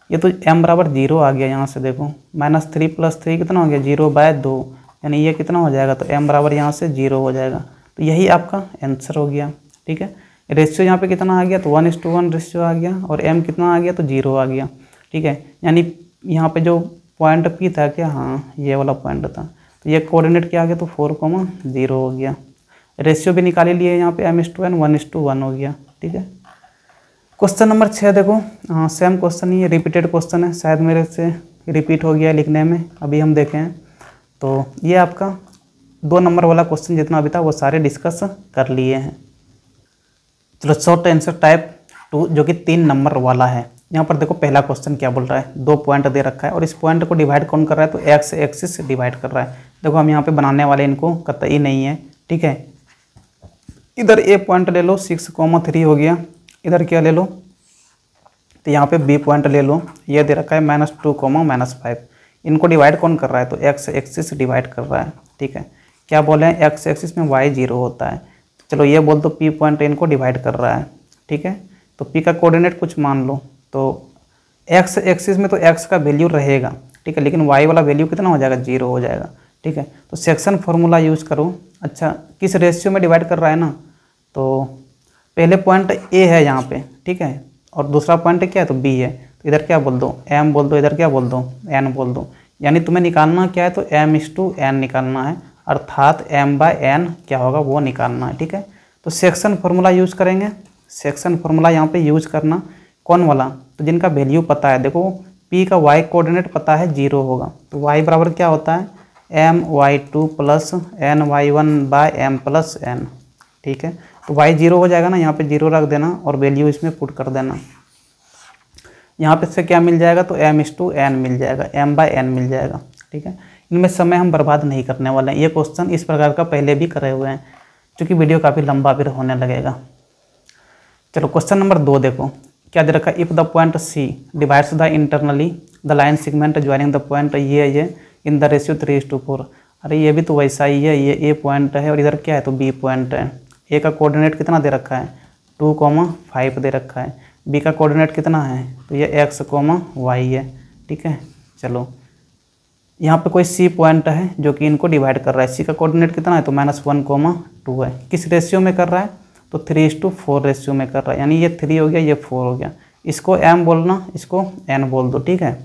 Speaker 1: ये तो m बराबर 0 आ गया, यहाँ से देखो -3 + 3 कितना हो गया 0/2, यानी ये कितना हो जाएगा तो m बराबर यहाँ से 0 हो जाएगा। तो यही आपका आंसर हो गया। ठीक है, रेशियो यहाँ पे कितना आ गया तो 1:1 रेशियो आ गया और m कितना आ गया तो 0 आ गया। ठीक है, यानी यहाँ पे जो पॉइंट P था क्या, हाँ ये वाला पॉइंट था, तो ये कोऑर्डिनेट क्या आ गया तो 4,0 हो गया। रेशियो भी निकाल लिए यहाँ पे m/n 1:1 हो गया। ठीक है, क्वेश्चन नंबर 6 देखो, हाँ सेम क्वेश्चन ही है, रिपीटेड क्वेश्चन है, शायद मेरे से रिपीट हो गया लिखने में, अभी हम देखें तो ये आपका 2 नंबर वाला क्वेश्चन जितना अभी था वो सारे डिस्कस कर लिए हैं। चलो शॉर्ट आंसर टाइप 2 जो कि 3 नंबर वाला है। यहाँ पर देखो पहला क्वेश्चन क्या बोल रहा है, 2 पॉइंट दे रखा है और इस पॉइंट को डिवाइड कौन कर रहा है तो एक्स एक्सिस से डिवाइड कर रहा है। देखो हम यहाँ पे बनाने वाले इनको कतई नहीं है। ठीक है, इधर ए पॉइंट ले लो 6,3 हो गया, इधर क्या ले लो तो यहाँ पे बी पॉइंट ले लो, ये दे रखा है -2, -5। इनको डिवाइड कौन कर रहा है तो एक्स एक्सिस से डिवाइड कर रहा है। ठीक है, क्या बोले हैं एक्स एक्सिस में y 0 होता है, चलो ये बोल दो पी पॉइंट इनको डिवाइड कर रहा है। ठीक है, तो पी का कोऑर्डिनेट कुछ मान लो तो एक्स एक्सिस में तो एक्स का वैल्यू रहेगा। ठीक है, लेकिन वाई वाला वैल्यू कितना हो जाएगा 0 हो जाएगा। ठीक है, तो सेक्शन फार्मूला यूज़ करो। अच्छा, किस रेशियो में डिवाइड कर रहा है ना, तो पहले पॉइंट ए है यहाँ पे, ठीक है, और दूसरा पॉइंट क्या है तो बी है, तो इधर क्या बोल दो m बोल दो, इधर क्या बोल दो n बोल दो, यानी तुम्हें निकालना क्या है तो m/n निकालना है, अर्थात m/n क्या होगा वो निकालना है। ठीक है, तो सेक्शन फार्मूला यूज़ करेंगे। सेक्शन फार्मूला यहाँ पे यूज़ करना कौन वाला तो जिनका वैल्यू पता है। देखो p का y कोऑर्डिनेट पता है 0 होगा, तो y बराबर क्या होता है my2 + ny1/m + n। ठीक है, तो y 0 हो जाएगा ना, यहाँ पे 0 रख देना और वैल्यू इसमें पुट कर देना। यहाँ पे से क्या मिल जाएगा तो m/n मिल जाएगा, m/n मिल जाएगा। ठीक है, इनमें समय हम बर्बाद नहीं करने वाले हैं। ये क्वेश्चन इस प्रकार का पहले भी करे हुए हैं, क्योंकि वीडियो काफ़ी लंबा फिर होने लगेगा। चलो क्वेश्चन नंबर 2 देखो, क्या दे रखा है, if the point C divides the internally the line segment joining the point ये इन द रेशियो 3:4। अरे ये भी तो वैसा ही है, ये ए पॉइंट है और इधर क्या है तो बी पॉइंट है। ए का कोऑर्डिनेट कितना दे रखा है 2,5 दे रखा है, बी का कोऑर्डिनेट कितना है तो ये x, y है। ठीक है, चलो यहाँ पे कोई सी पॉइंट है जो कि इनको डिवाइड कर रहा है, सी का कोऑर्डिनेट कितना है तो -1,2 है। किस रेशियो में कर रहा है तो 3:4 रेशियो में कर रहा है, यानी ये 3 हो गया ये 4 हो गया। इसको m बोलना, इसको n बोल दो। ठीक है,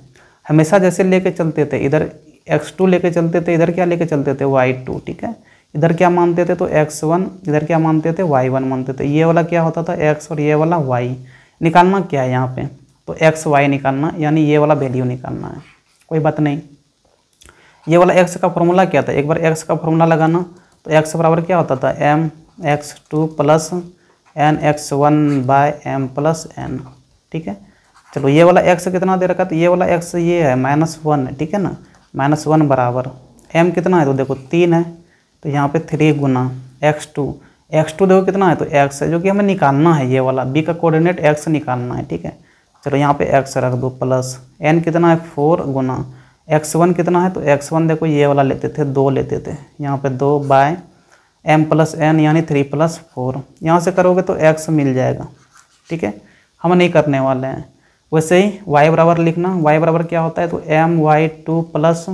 Speaker 1: हमेशा जैसे लेके चलते थे, इधर x2 लेके चलते थे, इधर क्या लेके चलते थे y2। ठीक है, इधर क्या मानते थे तो x1, इधर क्या मानते थे y1 मानते थे। ये वाला क्या होता था x और ये वाला y। निकालना क्या है यहाँ पे तो x y निकालना, यानी ये वाला वैल्यू निकालना है। कोई बात नहीं, ये वाला x का फॉर्मूला क्या था, एक बार x का फॉर्मूला लगाना तो x बराबर क्या होता था mx2 + nx1/m + n। ठीक है, चलो ये वाला x कितना दे रखा तो ये वाला x ये है -1 है। ठीक है ना, -1 बराबर m कितना है तो देखो 3 है, तो यहाँ पे 3 गुना x2 देखो कितना है तो x है, जो कि हमें निकालना है, ये वाला b का कोऑर्डिनेट x निकालना है। ठीक है, चलो यहाँ पे x रख दो प्लस n कितना है 4 गुना x1 कितना है तो x1 देखो ये वाला लेते थे 2 लेते थे, यहाँ पे 2 बाय m प्लस n यानी 3 + 4, यहाँ से करोगे तो x मिल जाएगा। ठीक है, हम नहीं करने वाले हैं। वैसे ही y बराबर लिखना, y बराबर क्या होता है तो my2 plus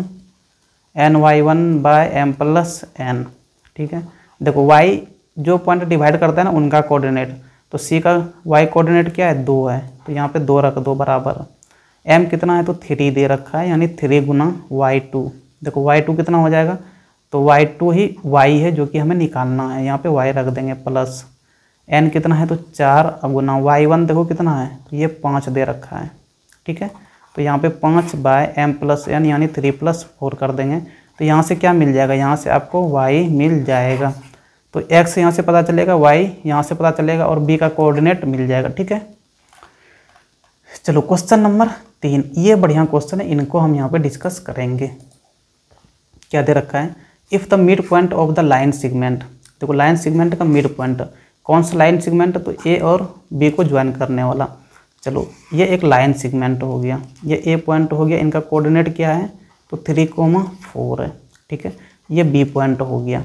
Speaker 1: ny1 by m plus n। ठीक है, देखो y जो पॉइंट डिवाइड करता है ना उनका कोऑर्डिनेट, तो c का y कोऑर्डिनेट क्या है 2 है, तो यहाँ पे 2 रख दो बराबर m कितना है तो 3 दे रखा है, यानी 3 गुना y2। देखो y2 कितना हो जाएगा तो y2 ही y है जो कि हमें निकालना है, यहाँ पे y रख देंगे प्लस n कितना है तो 4 गुना y1 देखो कितना है तो ये 5 दे रखा है। ठीक है, तो यहाँ पे 5 बाय m प्लस n यानी 3 + 4 कर देंगे, तो यहाँ से क्या मिल जाएगा, यहाँ से आपको y मिल जाएगा। तो x यहाँ से पता चलेगा, y यहाँ से पता चलेगा और b का कोऑर्डिनेट मिल जाएगा। ठीक है, चलो क्वेश्चन नंबर 3, ये बढ़िया क्वेश्चन है, इनको हम यहाँ पे डिस्कस करेंगे। क्या दे रखा है, if the mid point of the line segment, देखो लाइन सेगमेंट का मिड पॉइंट कौन सा लाइन सेगमेंट, तो ए और बी को ज्वाइन करने वाला। चलो ये एक लाइन सेगमेंट हो गया, ये ए पॉइंट हो गया, इनका कोऑर्डिनेट क्या है तो 3,4 है। ठीक है, ये बी पॉइंट हो गया।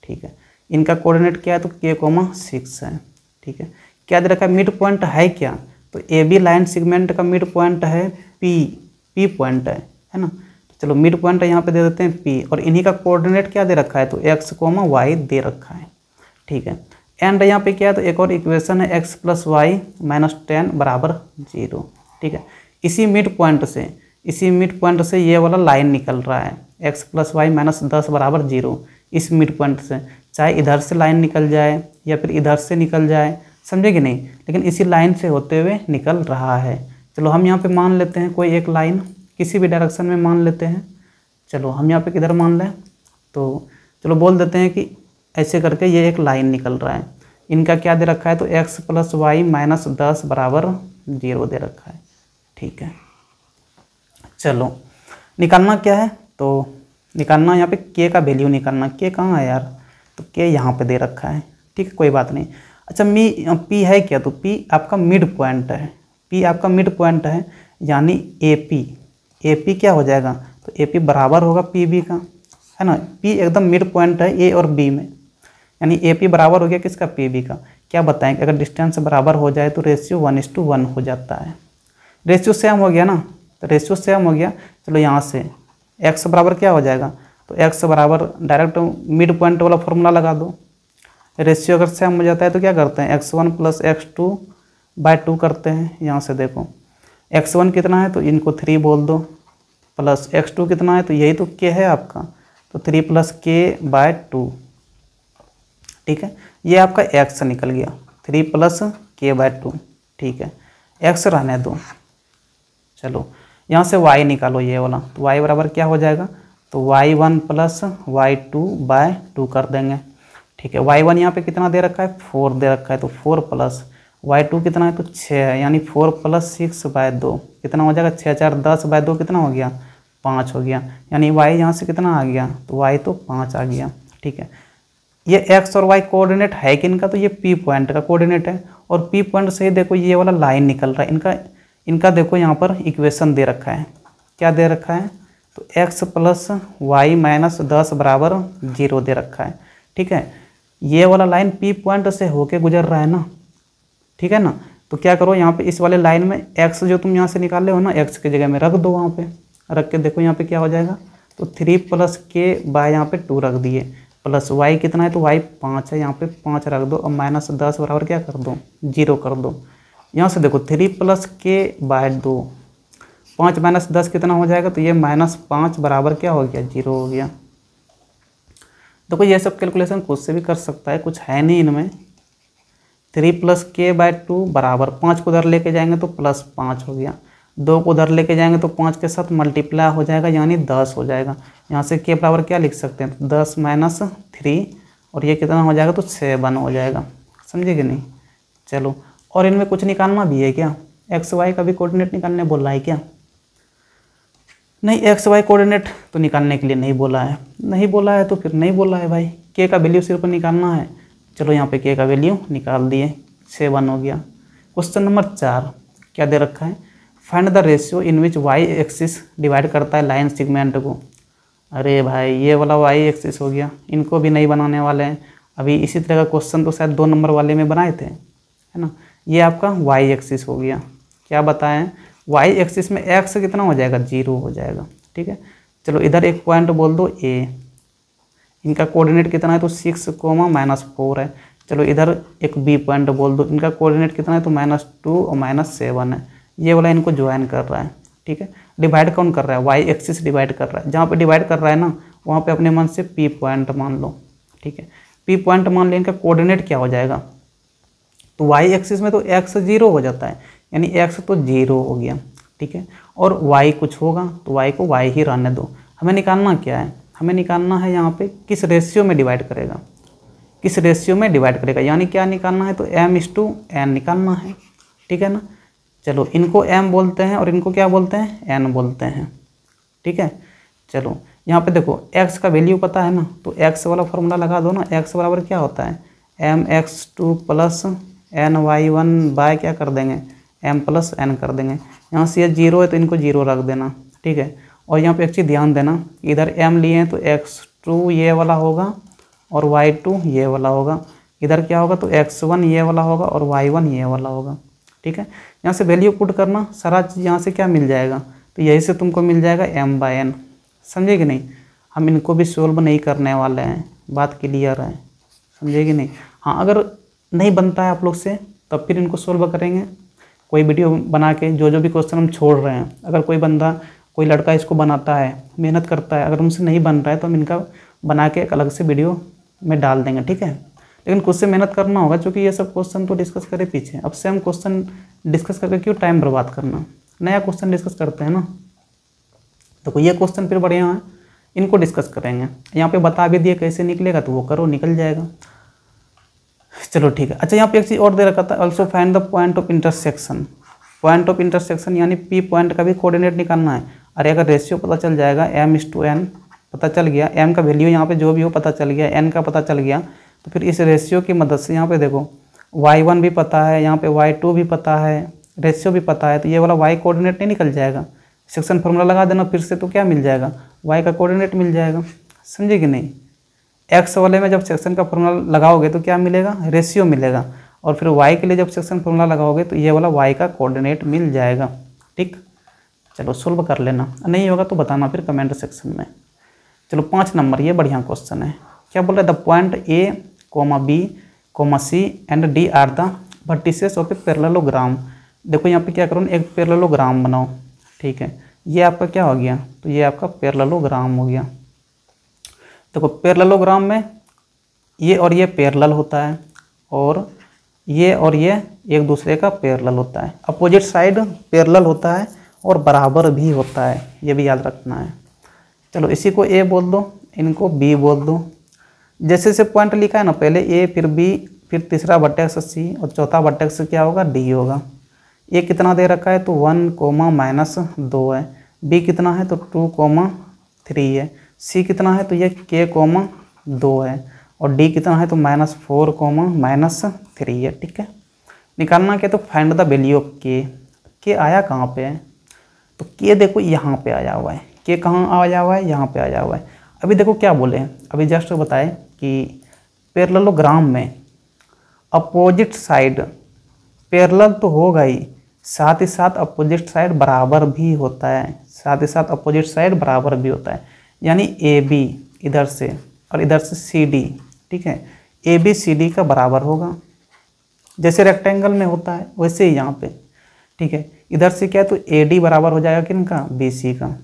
Speaker 1: ठीक है, इनका कोऑर्डिनेट क्या है तो k,6 है। ठीक है, क्या दे रखा है, मिड पॉइंट है क्या तो ए बी लाइन सेगमेंट का मिड पॉइंट है पी पॉइंट है ना। चलो मिड पॉइंट यहाँ पे दे देते हैं पी, और इन्हीं का कोऑर्डिनेट क्या दे रखा है तो x, y दे रखा है। ठीक है, एंड यहाँ पे क्या है तो एक और इक्वेशन है x + y - 10 = 0। ठीक है, इसी मिड पॉइंट से ये वाला लाइन निकल रहा है x + y - 10 = 0। इस मिड पॉइंट से चाहे इधर से लाइन निकल जाए या फिर इधर से निकल जाए, समझे कि नहीं, लेकिन इसी लाइन से होते हुए निकल रहा है। चलो हम यहाँ पे मान लेते हैं कोई एक लाइन, किसी भी डायरेक्शन में मान लेते हैं। चलो हम यहाँ पे किधर मान लें तो चलो बोल देते हैं कि ऐसे करके ये एक लाइन निकल रहा है, इनका क्या दे रखा है तो x + y - 10 = 0 दे रखा है। ठीक है, चलो निकालना क्या है तो निकालना यहाँ पे k का वैल्यू निकालना। k कहाँ है यार, तो k यहाँ पे दे रखा है। ठीक है, कोई बात नहीं। अच्छा p है क्या तो p आपका मिड पॉइंट है, p आपका मिड पॉइंट है, यानी AP क्या हो जाएगा तो AP बराबर होगा PB का, है ना। P एकदम मिड पॉइंट है A और B में, यानी AP बराबर हो गया किसका PB का। क्या बताएं कि अगर डिस्टेंस बराबर हो जाए तो रेशियो 1:1 हो जाता है। रेशियो सेम हो गया ना, तो रेशियो सेम हो गया। चलो यहाँ से x बराबर क्या हो जाएगा तो x बराबर डायरेक्ट मिड पॉइंट वाला फॉर्मूला लगा दो। रेशियो अगर सेम हो जाता है तो क्या करते हैं x1 + x2/2 करते हैं। यहाँ से देखो x1 कितना है तो इनको 3 बोल दो, प्लस x2 कितना है तो यही तो k है आपका, तो 3 + k/2। ठीक है, ये आपका x निकल गया, 3 + k/2। ठीक है, x रहने दो। चलो यहाँ से y निकालो ये वाला, तो y बराबर क्या हो जाएगा तो y1 + y2/2 कर देंगे। ठीक है, y1 यहाँ पे कितना दे रखा है 4 दे रखा है, तो 4 + y2 कितना है तो 6 है, यानी 4 + 6/2 कितना हो जाएगा 6 × 4 = 10/2 कितना हो गया 5 हो गया, यानी y यहाँ से कितना आ गया तो y तो 5 आ गया। ठीक है, ये x और y कोऑर्डिनेट है कि इनका तो ये p पॉइंट का कोऑर्डिनेट है, और p पॉइंट से ही देखो ये वाला लाइन निकल रहा है। इनका देखो यहाँ पर इक्वेशन दे रखा है, क्या दे रखा है तो x + y - 10 = 0 दे रखा है। ठीक है, ये वाला लाइन p पॉइंट से होके गुजर रहा है ना, ठीक है ना। तो क्या करो यहाँ पे इस वाले लाइन में x जो तुम यहाँ से निकाले हो ना, x की जगह में रख दो, वहाँ पे रख के देखो यहाँ पे क्या हो जाएगा तो 3 + k/, यहाँ पे 2 रख दिए, प्लस y कितना है तो y 5 है, यहाँ पे 5 रख दो, और -10 बराबर क्या कर दो 0 कर दो। यहाँ से देखो 3 + k/2, 5 - 10 कितना हो जाएगा तो ये -5 बराबर क्या हो गया 0 हो गया। देखो ये सब कैलकुलेशन खुद से भी कर सकता है, कुछ है नहीं इनमें। 3 + k/2 बराबर 5 को उधर लेके जाएंगे तो +5 हो गया, 2 को उधर लेके जाएंगे तो 5 के साथ मल्टीप्लाई हो जाएगा, यानी 10 हो जाएगा। यहाँ से k बराबर क्या लिख सकते हैं तो 10 - 3, और ये कितना हो जाएगा तो 7 हो जाएगा, समझे कि नहीं। चलो, और इनमें कुछ निकालना भी है क्या, x y का भी कोऑर्डिनेट निकालने बोल रहा है क्या। नहीं, एक्स वाई कोऑर्डिनेट तो निकालने के लिए नहीं बोला है, नहीं बोला है तो फिर नहीं बोला है भाई, के का वैल्यू सिर्फ निकालना है। चलो यहाँ पे के का वैल्यू निकाल दिए, 7 हो गया। क्वेश्चन नंबर 4 क्या दे रखा है, find the ratio in which Y axis divide करता है लाइन सेगमेंट को। अरे भाई ये वाला वाई एक्सिस हो गया, इनको भी नहीं बनाने वाले हैं। अभी इसी तरह का क्वेश्चन तो शायद 2 नंबर वाले में बनाए थे, है ना। ये आपका वाई एक्सिस हो गया, क्या बताएं, वाई एक्सिस में एक्स कितना हो जाएगा, 0 हो जाएगा, ठीक है। चलो इधर एक पॉइंट बोल दो ए, इनका कोऑर्डिनेट कितना है तो 6, -4 है। चलो इधर एक बी पॉइंट बोल दो, इनका कोऑर्डिनेट कितना है तो -2 और -7 है। ये वाला इनको ज्वाइन कर रहा है, ठीक है। डिवाइड कौन कर रहा है, वाई एक्सिस डिवाइड कर रहा है। जहाँ पे डिवाइड कर रहा है ना वहाँ पे अपने मन से पी पॉइंट मान लो, ठीक है। पी पॉइंट मान लें, इनका कोऑर्डिनेट क्या हो जाएगा, तो वाई एक्सिस में तो एक्स 0 हो जाता है, यानी एक्स तो 0 हो गया, ठीक है। और वाई कुछ होगा तो वाई को वाई ही रहने दो। हमें निकालना क्या है, हमें निकालना है यहाँ पे किस रेशियो में डिवाइड करेगा, किस रेशियो में डिवाइड करेगा, यानी क्या निकालना है तो m/n निकालना है, ठीक है ना। चलो इनको m बोलते हैं और इनको क्या बोलते हैं, n बोलते हैं, ठीक है। चलो यहाँ पे देखो x का वैल्यू पता है ना, तो x वाला फॉर्मूला लगा दो ना, x बराबर क्या होता है mx2 + ny1 बाय क्या कर देंगे m + n कर देंगे। यहाँ से ये 0 है तो इनको 0 रख देना, ठीक है। और यहाँ पे एक चीज़ ध्यान देना, इधर m लिए हैं तो x2 ये वाला होगा और y2 ये वाला होगा। इधर क्या होगा तो x1 ये वाला होगा और y1 ये वाला होगा, ठीक है। यहाँ से वैल्यू पुट करना, सारा चीज़ यहाँ से क्या मिल जाएगा तो यही से तुमको मिल जाएगा m/n, समझे कि नहीं। हम इनको भी सोल्व नहीं करने वाले हैं, बात क्लियर है, समझे कि नहीं। हाँ अगर नहीं बनता है आप लोग से तब फिर इनको सोल्व करेंगे, कोई वीडियो बना के जो भी क्वेश्चन हम छोड़ रहे हैं, अगर कोई बंदा कोई लड़का इसको बनाता है, मेहनत करता है, अगर उनसे नहीं बन रहा है तो हम इनका बना के एक अलग से वीडियो में डाल देंगे, ठीक है। लेकिन खुद से मेहनत करना होगा, क्योंकि ये सब क्वेश्चन तो डिस्कस करें पीछे, अब से हम क्वेश्चन डिस्कस करके क्यों टाइम बर्बाद करना, नया क्वेश्चन डिस्कस करते हैं ना। तो ये क्वेश्चन फिर बढ़िया है, इनको डिस्कस करेंगे। यहाँ पे बता भी दिए कैसे निकलेगा तो वो करो, निकल जाएगा। चलो ठीक है। अच्छा यहाँ पे एक चीज़ और दे रखा था, also find the point of intersection. Point of intersection यानी पी पॉइंट का भी कोऑर्डिनेट निकालना है। अरे अगर रेशियो पता चल जाएगा m/n पता चल गया, m का वैल्यू यहाँ पे जो भी हो पता चल गया, n का पता चल गया, तो फिर इस रेशियो की मदद से यहाँ पे देखो y1 भी पता है, यहाँ पे y2 भी पता है, रेशियो भी पता है, तो ये वाला y कोऑर्डिनेट नहीं निकल जाएगा। सेक्शन फार्मूला लगा देना फिर से, तो क्या मिल जाएगा, y का कोऑर्डिनेट मिल जाएगा, समझे कि नहीं। x वाले में जब सेक्शन का फार्मूला लगाओगे तो क्या मिलेगा, रेशियो मिलेगा, और फिर y के लिए जब सेक्शन फार्मूला लगाओगे तो ये वाला y का कोऑर्डिनेट मिल जाएगा, ठीक। चलो सोल्व कर लेना, नहीं होगा तो बताना फिर कमेंट सेक्शन में। चलो 5 नंबर, ये बढ़िया क्वेश्चन है। क्या बोल रहा है, the point A, B, C and D are the vertices of a parallelogram. देखो यहाँ पे क्या करो, एक पैरेललोग्राम बनाओ, ठीक है। ये आपका क्या हो गया, तो ये आपका पैरेललोग्राम हो गया। देखो पैरेललोग्राम में ये और ये पैरेलल होता है, और ये एक दूसरे का पैरेलल होता है। अपोजिट साइड पैरेलल होता है और बराबर भी होता है, ये भी याद रखना है। चलो इसी को A बोल दो, इनको B बोल दो। जैसे जैसे पॉइंट लिखा है ना, पहले A फिर B फिर तीसरा वर्टेक्स C और चौथा वर्टेक्स क्या होगा, D होगा। A कितना दे रखा है तो 1, -2 है। B कितना है तो 2, 3 है। C कितना है तो ये K, 2 है। और D कितना है तो -4, -3 है, ठीक है। निकालना क्या तो find the value of K आया कहाँ पे है, तो K देखो यहाँ पे आया हुआ है। K कहाँ आया हुआ है, यहाँ पे आया हुआ है। अभी देखो क्या बोले हैं, अभी जस्ट बताए कि पैरेललोग्राम में अपोजिट साइड पैरेलल तो होगा ही, साथ ही साथ अपोजिट साइड बराबर भी होता है, साथ ही साथ अपोजिट साइड बराबर भी होता है। यानी AB इधर से और इधर से CD, ठीक है। AB CD का बराबर होगा, जैसे रेक्टेंगल में होता है वैसे ही यहाँ पे, ठीक है। इधर से क्या है तो AD बराबर हो जाएगा किनका, BC का।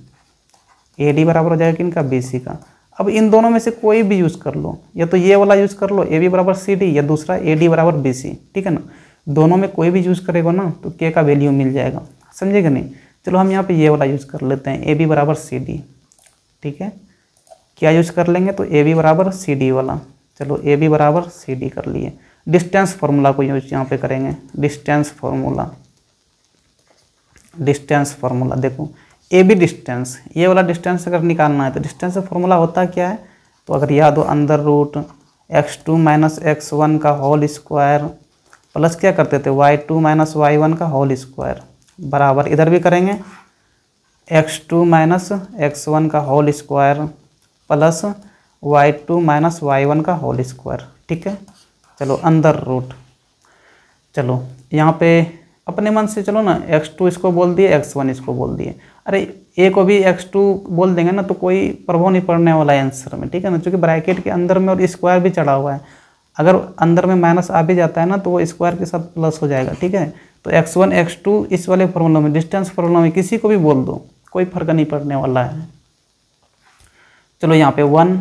Speaker 1: AD बराबर हो जाएगा किनका, BC का। अब इन दोनों में से कोई भी यूज़ कर लो, या तो ये वाला यूज़ कर लो AB बराबर CD, या दूसरा AD बराबर BC, ठीक है ना। दोनों में कोई भी यूज़ करेगा ना तो K का वैल्यू मिल जाएगा, समझेगा नहीं। चलो हम यहाँ पे ये वाला यूज़ कर लेते हैं, AB बराबर CD, ठीक है। क्या यूज़ कर लेंगे तो AB बराबर CD वाला। चलो AB बराबर CD कर लिए। डिस्टेंस फार्मूला को यूज यहाँ पे करेंगे, डिस्टेंस फार्मूला। देखो ए बी डिस्टेंस, ये वाला डिस्टेंस अगर निकालना है तो डिस्टेंस का फॉर्मूला होता क्या है, तो अगर याद हो under root x2 minus x1 का होल स्क्वायर प्लस क्या करते थे y2 माइनस y1 का होल स्क्वायर बराबर, इधर भी करेंगे x2 माइनस x1 का whole square plus y2 minus y1 का होल स्क्वायर। ठीक है, चलो अंदर रूट, चलो यहाँ पे अपने मन से चलो ना, x2 इसको बोल दिए, x1 इसको बोल दिए, अरे ए को भी x2 बोल देंगे ना तो कोई प्रभाव नहीं पड़ने वाला है आंसर में। ठीक है ना, क्योंकि ब्रैकेट के अंदर में और स्क्वायर भी चढ़ा हुआ है, अगर अंदर में माइनस आ भी जाता है ना तो वो स्क्वायर के साथ प्लस हो जाएगा। ठीक है, तो x1 x2 इस वाले फॉर्मूला में, डिस्टेंस फॉर्मूला में किसी को भी बोल दो, कोई फर्क नहीं पड़ने वाला है। चलो यहाँ पे 1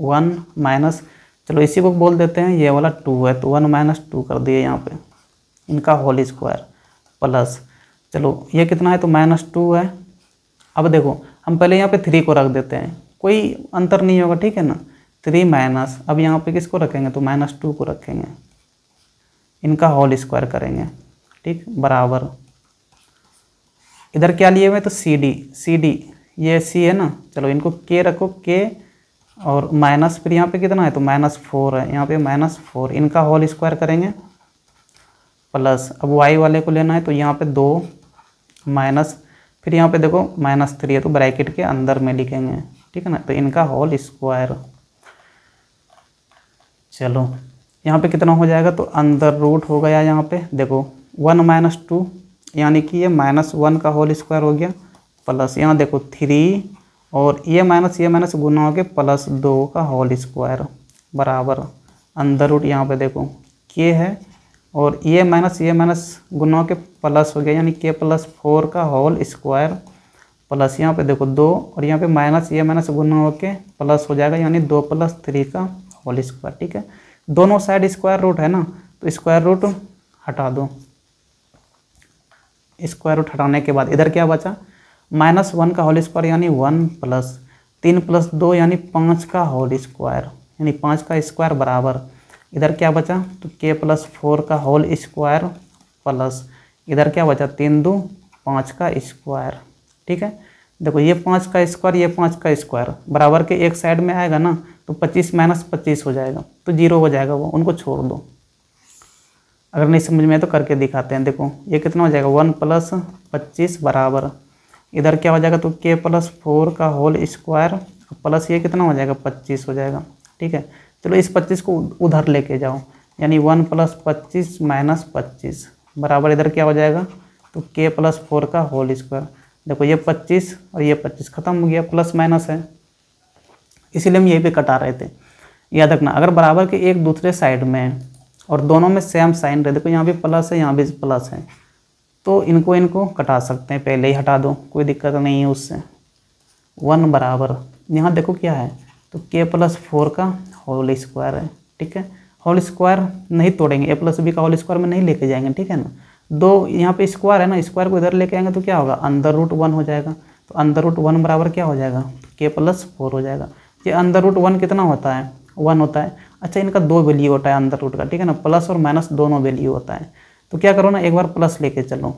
Speaker 1: 1 माइनस, चलो इसी को बोल देते हैं ये वाला 2 है तो 1 माइनस 2 कर दिए यहाँ पे, इनका होल स्क्वायर प्लस, चलो ये कितना है तो -2 है। अब देखो हम पहले यहाँ पे 3 को रख देते हैं, कोई अंतर नहीं होगा। ठीक है ना, 3 माइनस, अब यहाँ पे किसको रखेंगे तो -2 को रखेंगे, इनका होल स्क्वायर करेंगे। ठीक, बराबर, इधर क्या लिए हुए तो सी डी ये सी है ना, चलो इनको के रखो, के और माइनस, फिर यहाँ पे कितना है तो -4 है, यहाँ पे -4, इनका होल स्क्वायर करेंगे प्लस, अब y वाले को लेना है तो यहाँ पे 2 माइनस, फिर यहाँ पे देखो -3 है तो ब्रैकेट के अंदर में लिखेंगे। ठीक है ना, तो इनका होल स्क्वायर, चलो यहाँ पे कितना हो जाएगा तो अंदर रूट हो गया, यहाँ पे देखो 1 माइनस 2 यानी कि ये -1 का होल स्क्वायर हो गया प्लस, यहाँ देखो 3 और ये माइनस गुना हो के +2 का होल स्क्वायर बराबर, अंदर रूट यहाँ पे देखो के है और ये माइनस गुना के प्लस हो गया, यानी के +4 का होल स्क्वायर प्लस, यहाँ पे देखो 2 और यहाँ पे माइनस गुना हो के प्लस हो जाएगा, यानी 2 + 3 का होल स्क्वायर। ठीक है, दोनों साइड स्क्वायर रूट है ना तो स्क्वायर रूट हटा दो, स्क्वायर रूट हटाने के बाद इधर क्या बचा -1 का होल स्क्वायर यानी 1 प्लस 3 + 2 यानी 5 का होल स्क्वायर, यानी 5 का स्क्वायर बराबर, इधर क्या बचा तो k +4 का होल स्क्वायर प्लस, इधर क्या बचा 3 2 5 का स्क्वायर। ठीक है, देखो ये 5 का स्क्वायर, ये 5 का स्क्वायर बराबर के एक साइड में आएगा ना तो 25 माइनस 25 हो जाएगा, तो 0 हो जाएगा, वो उनको छोड़ दो। अगर नहीं समझ में है तो करके दिखाते हैं, देखो ये कितना हो जाएगा 1 + 25 बराबर, इधर क्या हो जाएगा तो k +4 का होल स्क्वायर प्लस ये कितना हो जाएगा 25 हो जाएगा। ठीक है, चलो इस 25 को उधर लेके जाओ, यानी 1 + 25 माइनस 25 बराबर, इधर क्या हो जाएगा तो k +4 का होल स्क्वायर, देखो ये 25 और ये 25 खत्म हो गया, प्लस माइनस है, इसीलिए हम यहीं पे कटा रहे थे। याद रखना, अगर बराबर के एक दूसरे साइड में और दोनों में सेम साइन रहे, देखो यहाँ भी प्लस है यहाँ भी प्लस है, तो इनको कटा सकते हैं, पहले ही हटा दो, कोई दिक्कत नहीं है उससे। 1 बराबर, यहाँ देखो क्या है तो k +4 का होल स्क्वायर है। ठीक है, होल स्क्वायर नहीं तोड़ेंगे, a + b का होल स्क्वायर में नहीं लेके जाएंगे। ठीक है ना, 2 यहाँ पे स्क्वायर है ना, स्क्वायर को इधर लेके आएंगे तो क्या होगा अंदर रूट 1 हो जाएगा, तो अंदर रूट 1 बराबर क्या हो जाएगा k +4 हो जाएगा। ये अंदर रूट 1 कितना होता है 1 होता है। अच्छा, इनका 2 वैल्यू होता है अंदर रूट का। ठीक है ना, प्लस और माइनस दोनों वैल्यू होता है, तो क्या करो ना एक बार प्लस लेके चलो,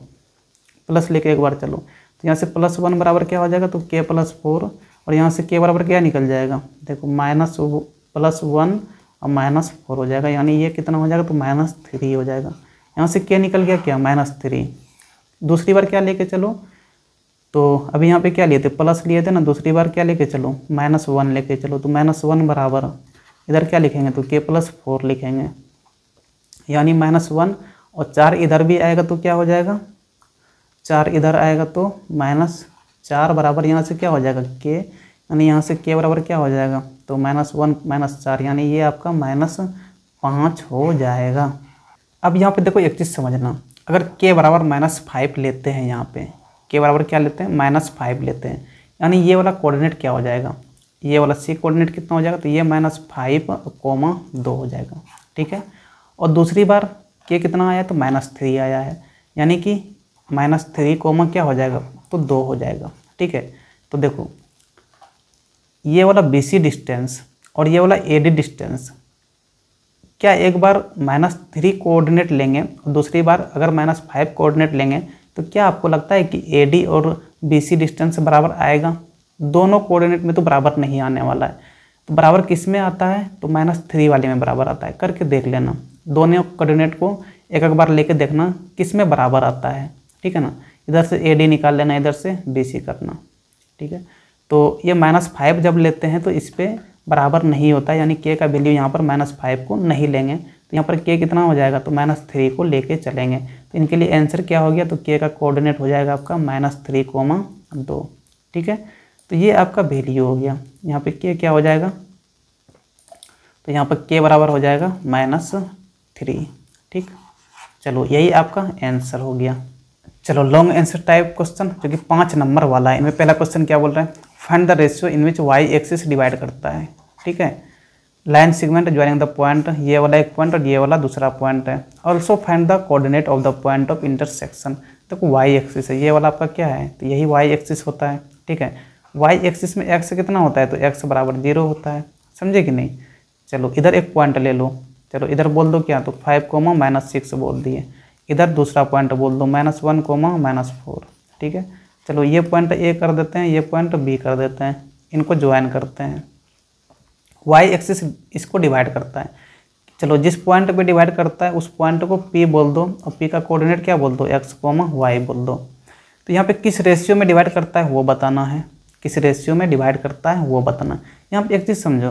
Speaker 1: प्लस लेके एक बार चलो, तो यहाँ से +1 बराबर क्या हो जाएगा तो k +4 और यहाँ से k बराबर क्या निकल जाएगा, देखो -+1 और -4 हो जाएगा, यानी ये कितना हो जाएगा तो -3 हो जाएगा। यहाँ से k निकल गया क्या -3, दूसरी बार क्या लेके चलो, तो अभी यहाँ पे क्या लिए थे प्लस लिए थे ना, दूसरी बार क्या लेके चलो -1 लेके चलो, तो -1 बराबर इधर क्या लिखेंगे तो k +4 लिखेंगे, यानी -1 और 4 इधर भी आएगा तो क्या हो जाएगा 4 इधर आएगा तो -4 बराबर, यहाँ से क्या हो जाएगा k, यानी यहाँ से k बराबर क्या हो जाएगा तो -1 -4, यानी ये आपका -5 हो जाएगा। अब यहाँ पे देखो एक चीज़ समझना, अगर k बराबर -5 लेते हैं, यहाँ पे k बराबर क्या लेते हैं -5 लेते हैं, यानी ये वाला कोऑर्डिनेट क्या हो जाएगा, ये वाला c कोऑर्डिनेट कितना हो जाएगा तो ये -5,2 हो जाएगा। ठीक है, और दूसरी बार k कितना आया तो -3 आया है, यानी कि -3, क्या हो जाएगा तो 2 हो जाएगा। ठीक है, तो देखो ये वाला BC डिस्टेंस और ये वाला AD डिस्टेंस, क्या एक बार -3 कोऑर्डिनेट लेंगे और दूसरी बार अगर -5 कोऑर्डिनेट लेंगे, तो क्या आपको लगता है कि AD और BC डिस्टेंस बराबर आएगा, दोनों कोऑर्डिनेट में तो बराबर नहीं आने वाला है। तो बराबर किस में आता है, तो -3 वाले में बराबर आता है। करके देख लेना, दोनों कोऑर्डिनेट को एक एक बार लेके देखना किस में बराबर आता है, ठीक है ना। इधर से AD निकाल लेना, इधर से BC करना, ठीक है। तो ये -5 जब लेते हैं तो इस पर बराबर नहीं होता है, यानी K का वैल्यू यहाँ पर -5 को नहीं लेंगे। तो यहाँ पर K कितना हो जाएगा, तो -3 को लेके चलेंगे। तो इनके लिए आंसर क्या हो गया, तो K का कोऑर्डिनेट हो जाएगा आपका -3,2, ठीक है। तो ये आपका वैल्यू हो गया। यहाँ पे K क्या हो जाएगा, तो यहाँ पर K बराबर हो जाएगा -3, ठीक। चलो यही आपका आंसर हो गया। चलो लॉन्ग आंसर टाइप क्वेश्चन जो कि 5 नंबर वाला है, इनमें पहला क्वेश्चन क्या बोल रहा है, find the ratio in which y axis divide करता है, ठीक है। Line segment joining the point, ये वाला एक पॉइंट और ये वाला दूसरा पॉइंट है। Also find the coordinate of the point of intersection. देखो y एक्सिस है, ये वाला आपका क्या है, तो यही y एक्सिस होता है, ठीक है। y एक्सिस में x कितना होता है, तो x बराबर 0 होता है, समझे कि नहीं। चलो इधर एक पॉइंट ले लो, चलो इधर बोल दो क्या, तो 5, -6 बोल दिए। इधर दूसरा पॉइंट बोल दो -1, -4, ठीक है। चलो ये पॉइंट A कर देते हैं, ये पॉइंट B कर देते हैं, इनको ज्वाइन करते हैं। y एक्सिस इसको डिवाइड करता है। चलो जिस पॉइंट पे डिवाइड करता है उस पॉइंट को P बोल दो और P का कोऑर्डिनेट क्या बोल दो, x, y बोल दो। तो यहाँ पे किस रेशियो में डिवाइड करता है वो बताना है, किस रेशियो में डिवाइड करता है वो बताना है। यहाँ पे एक चीज़ समझो,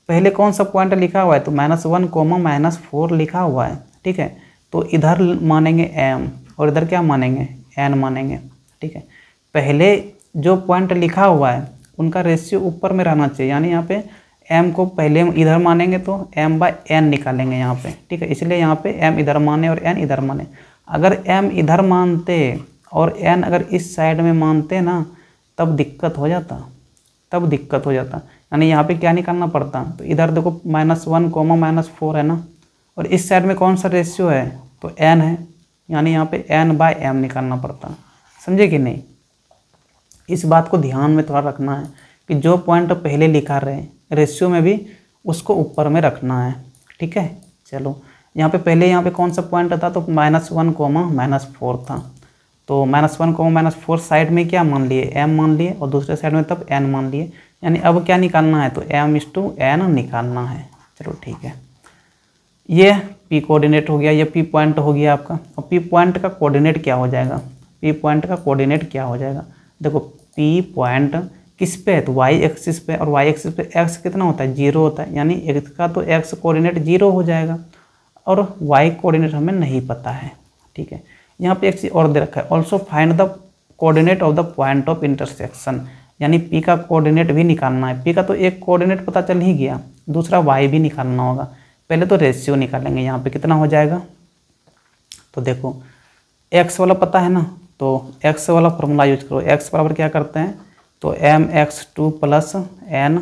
Speaker 1: पहले कौन सा पॉइंट लिखा हुआ है, तो -1, -4 लिखा हुआ है, ठीक है। तो इधर मानेंगे m और इधर क्या मानेंगे, n मानेंगे, ठीक है। पहले जो पॉइंट लिखा हुआ है उनका रेशियो ऊपर में रहना चाहिए, यानी यहाँ पे m को पहले इधर मानेंगे तो m/n निकालेंगे यहाँ पे, ठीक है। इसलिए यहाँ पे m इधर माने और n इधर माने। अगर m इधर मानते और n अगर इस साइड में मानते ना, तब दिक्कत हो जाता, तब दिक्कत हो जाता। यानी यहाँ पे क्या निकालना पड़ता, तो इधर देखो -1, -4 है ना, और इस साइड में कौन सा रेशियो है, तो n है, यानी यहाँ पे n/m निकालना पड़ता, समझे कि नहीं। इस बात को ध्यान में थोड़ा रखना है कि जो पॉइंट पहले लिखा रहे रेशियो में भी उसको ऊपर में रखना है, ठीक है। चलो यहाँ पे पहले यहाँ पे कौन सा पॉइंट था, तो -1, -4 था। तो -1, -4 साइड में क्या मान लिए, m मान लिए, और दूसरे साइड में तब n मान लिए। यानी अब क्या निकालना है, तो m/n निकालना है। चलो ठीक है, ये P कोऑर्डिनेट हो गया, ये P पॉइंट हो गया आपका। और P पॉइंट का कोऑर्डिनेट क्या हो जाएगा, P पॉइंट का कोऑर्डिनेट क्या हो जाएगा, देखो P पॉइंट किस पे है, तो y एक्सिस पे, और y एक्सिस पे x कितना होता है, 0 होता है। यानी इसका तो x कोऑर्डिनेट 0 हो जाएगा और y कोऑर्डिनेट हमें नहीं पता है, ठीक है। यहाँ पे एक चीज़ और दे रखा है, also find the coordinate of the point of intersection, यानी P का कोऑर्डिनेट भी निकालना है। P का तो एक कोऑर्डिनेट पता चल ही गया, दूसरा y भी निकालना होगा। पहले तो रेशियो निकालेंगे, यहाँ पे कितना हो जाएगा, तो देखो x वाला पता है ना, तो x वाला फॉर्मूला यूज करो। x बराबर क्या करते हैं, तो mx2 + n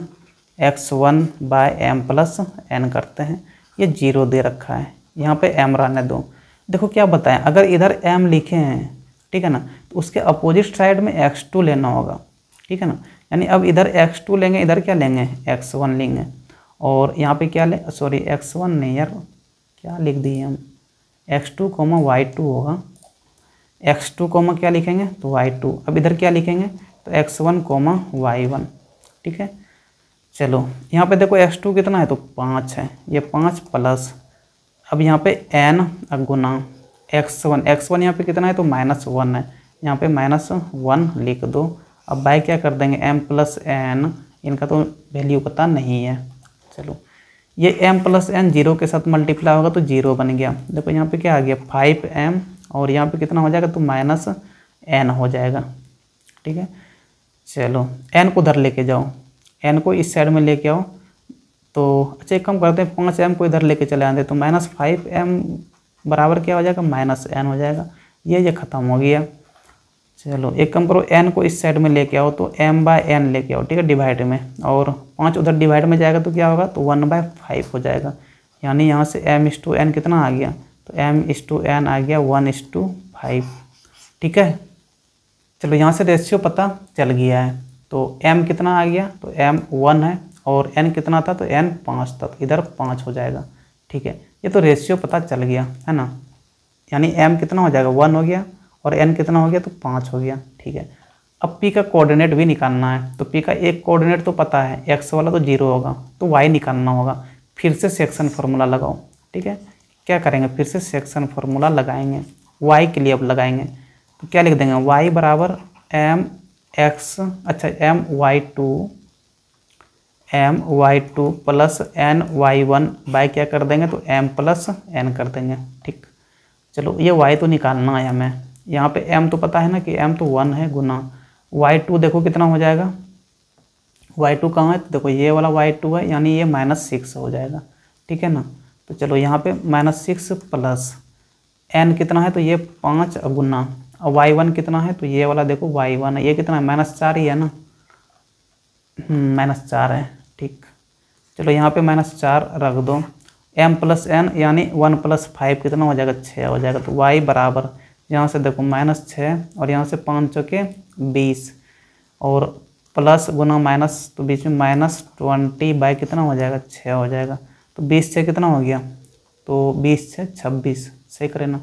Speaker 1: x1/m + n करते हैं। ये 0 दे रखा है, यहाँ पे m रहने दो। देखो क्या बताएं, अगर इधर m लिखे हैं, ठीक है ना, तो उसके अपोजिट साइड में x2 लेना होगा, ठीक है ना। यानी अब इधर x2 लेंगे, इधर क्या लेंगे, x1 लेंगे। और यहाँ पे क्या ले, सॉरी x1 नहीं यार, क्या लिख दिए हम, x2, y2 होगा। x2, क्या लिखेंगे, तो y2। अब इधर क्या लिखेंगे, तो x1, y1, ठीक है। चलो यहाँ पे देखो x2 कितना है, तो 5 है, ये 5 प्लस, अब यहाँ पे n गुना x1 यहाँ पे कितना है, तो -1 है, यहाँ पे -1 लिख दो। अब बाय क्या कर देंगे, m + n, इनका तो वैल्यू पता नहीं है। चलो ये m + n 0 के साथ मल्टीप्लाई होगा तो 0 बन गया। देखो यहाँ पे क्या आ गया, 5m, और यहाँ पे कितना हो जाएगा, तो -n हो जाएगा, ठीक है। चलो n को उधर लेके जाओ, n को इस साइड में लेके आओ। तो अच्छा एक काम करते हैं, 5m को इधर लेके चले आते, तो -5m बराबर क्या हो जाएगा, -n हो जाएगा। ये ख़त्म हो गया। चलो एक काम करो, n को इस साइड में लेके आओ, तो m/n लेके आओ, ठीक है, डिवाइड में, और 5 उधर डिवाइड में जाएगा तो क्या होगा, तो 1/5 हो जाएगा। यानी यहाँ से m/n कितना आ गया, तो m/n आ गया 1/5, ठीक है। चलो यहाँ से रेशियो पता चल गया है, तो m कितना आ गया, तो m 1 है, और n कितना था, तो n 5 था, तो इधर 5 हो जाएगा, ठीक है। ये तो रेशियो पता चल गया है ना, यानी m कितना हो जाएगा, 1 हो गया, और n कितना हो गया, तो 5 हो गया, ठीक है। अब p का कोऑर्डिनेट भी निकालना है, तो p का एक कोऑर्डिनेट तो पता है, x वाला तो 0 होगा, तो y निकालना होगा। फिर से सेक्शन फार्मूला लगाओ, ठीक है। क्या करेंगे, फिर से सेक्शन फार्मूला लगाएंगे, y के लिए अब लगाएंगे, तो क्या लिख देंगे, y बराबर एम एक्स, अच्छा my2 प्लस ny1 बाय क्या कर देंगे, तो m प्लस n कर देंगे, ठीक। चलो ये y तो निकालना है हमें, यहाँ पे m तो पता है ना कि m तो 1 है, गुना y2 देखो कितना हो जाएगा, y2 कहाँ है, तो देखो ये वाला y2 है, यानी ये -6 हो जाएगा, ठीक है ना। तो चलो यहाँ पे -6 प्लस n कितना है, तो ये 5 गुना, और y1 कितना है, तो ये वाला देखो y1 है, ये कितना है, -4 ही है ना, -4 है, ठीक। चलो यहाँ पे -4 रख दो, m प्लस n यानी 1 + 5 कितना हो जाएगा, 6 हो जाएगा। तो y बराबर यहाँ से देखो -6 और यहाँ से 5 चौके 20 और प्लस गुना माइनस, तो बीच में -20 बाय कितना हो जाएगा, 6 हो जाएगा। तो 20 से कितना हो गया, तो 20 से 26, सही करें ना,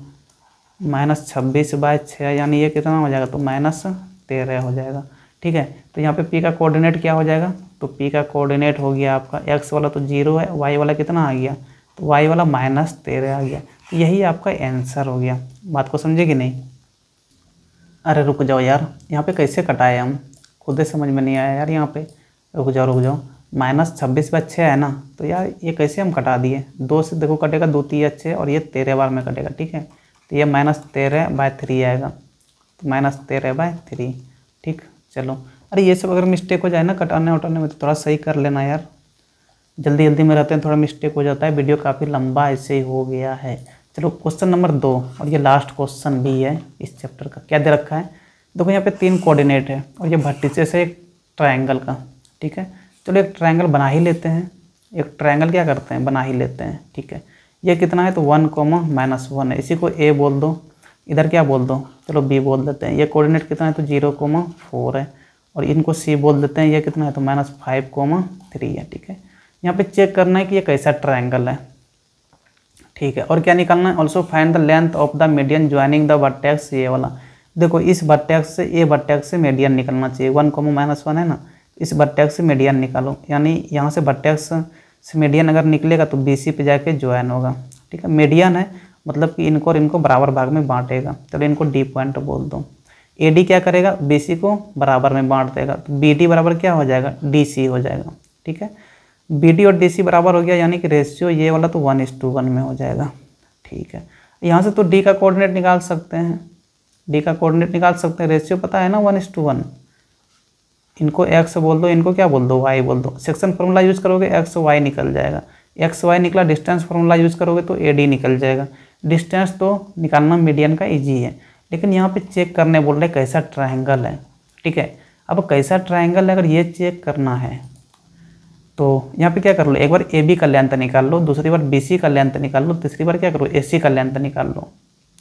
Speaker 1: -26 बाय 6 यानी ये कितना हो जाएगा, तो -13 हो जाएगा, ठीक है। तो यहाँ पे p का कोऑर्डिनेट क्या हो जाएगा, तो p का कोऑर्डिनेट हो गया आपका, x वाला तो 0 है, y वाला कितना आ गया, तो y वाला -13 आ गया। तो यही आपका आंसर हो गया। बात को समझे कि नहीं। अरे रुक जाओ यार, यहाँ पे कैसे कटाए हम, खुद ही समझ में नहीं आया यार। यहाँ पे रुक जाओ -26 बाय 6 है ना, तो यार ये कैसे हम कटा दिए, 2 से देखो कटेगा, 2 3 6 और ये 13 बार में कटेगा, ठीक है। तो ये -13/3 आएगा, तो -13/3, ठीक। चलो, अरे ये सब अगर मिस्टेक हो जाए ना कटाने उटाने में, तो थोड़ा सही कर लेना यार, जल्दी जल्दी में रहते हैं, थोड़ा मिस्टेक हो जाता है। वीडियो काफ़ी लंबा ऐसे ही हो गया है। चलो क्वेश्चन नंबर 2, और ये लास्ट क्वेश्चन भी है इस चैप्टर का। क्या दे रखा है, देखो यहाँ पे 3 कोऑर्डिनेट है और ये वर्टिसेस है एक ट्रायंगल का, ठीक है। चलो एक ट्रायंगल बना ही लेते हैं, एक ट्रायंगल क्या करते हैं, बना ही लेते हैं, ठीक है। ये कितना है, तो 1, -1 है, इसी को a बोल दो, इधर क्या बोल दो, चलो b बोल देते हैं। ये कोऑर्डिनेट कितना है, तो 0,4 है, और इनको c बोल देते हैं। ये कितना है, तो -5,3 है, ठीक है। यहाँ पे चेक करना है कि ये कैसा ट्रायंगल है, ठीक है। और क्या निकालना है, also find the length of the median joining the vertex, ये वाला देखो, इस वर्टेक्स से ए वर्टेक्स से मीडियन निकलना चाहिए, 1, -1 है ना, इस वर्टेक्स से मीडियन निकालो, यानी यहाँ से वर्टेक्स से मीडियन अगर निकलेगा तो BC पे जाके ज्वाइन होगा, ठीक है। मीडियन है मतलब कि इनको और इनको बराबर भाग में बांटेगा, चलो इनको D पॉइंट बोल दो। AD क्या करेगा, BC को बराबर में बांट देगा, तो BD बराबर क्या हो जाएगा, DC हो जाएगा, ठीक है। BD और DC बराबर हो गया, यानी कि रेशियो ये वाला तो 1:1 में हो जाएगा, ठीक है। यहाँ से तो D का कोऑर्डिनेट निकाल सकते हैं, D का कोऑर्डिनेट निकाल सकते हैं, रेशियो पता है ना 1:1। इनको x बोल दो, इनको क्या बोल दो, y बोल दो। सेक्शन फार्मूला यूज़ करोगे x y निकल जाएगा, x y निकला, डिस्टेंस फार्मूला यूज़ करोगे तो AD निकल जाएगा। डिस्टेंस तो निकालना मीडियन का इजी है, लेकिन यहाँ पे चेक करने बोल रहे कैसा ट्रायंगल है, ठीक है। अब कैसा ट्रायंगल है अगर ये चेक करना है तो यहाँ पे क्या कर लो, एक बार AB का लेंथ निकाल लो, दूसरी बार BC का लेंथ निकाल लो, तीसरी बार क्या करो, AC का लेंथ निकाल लो।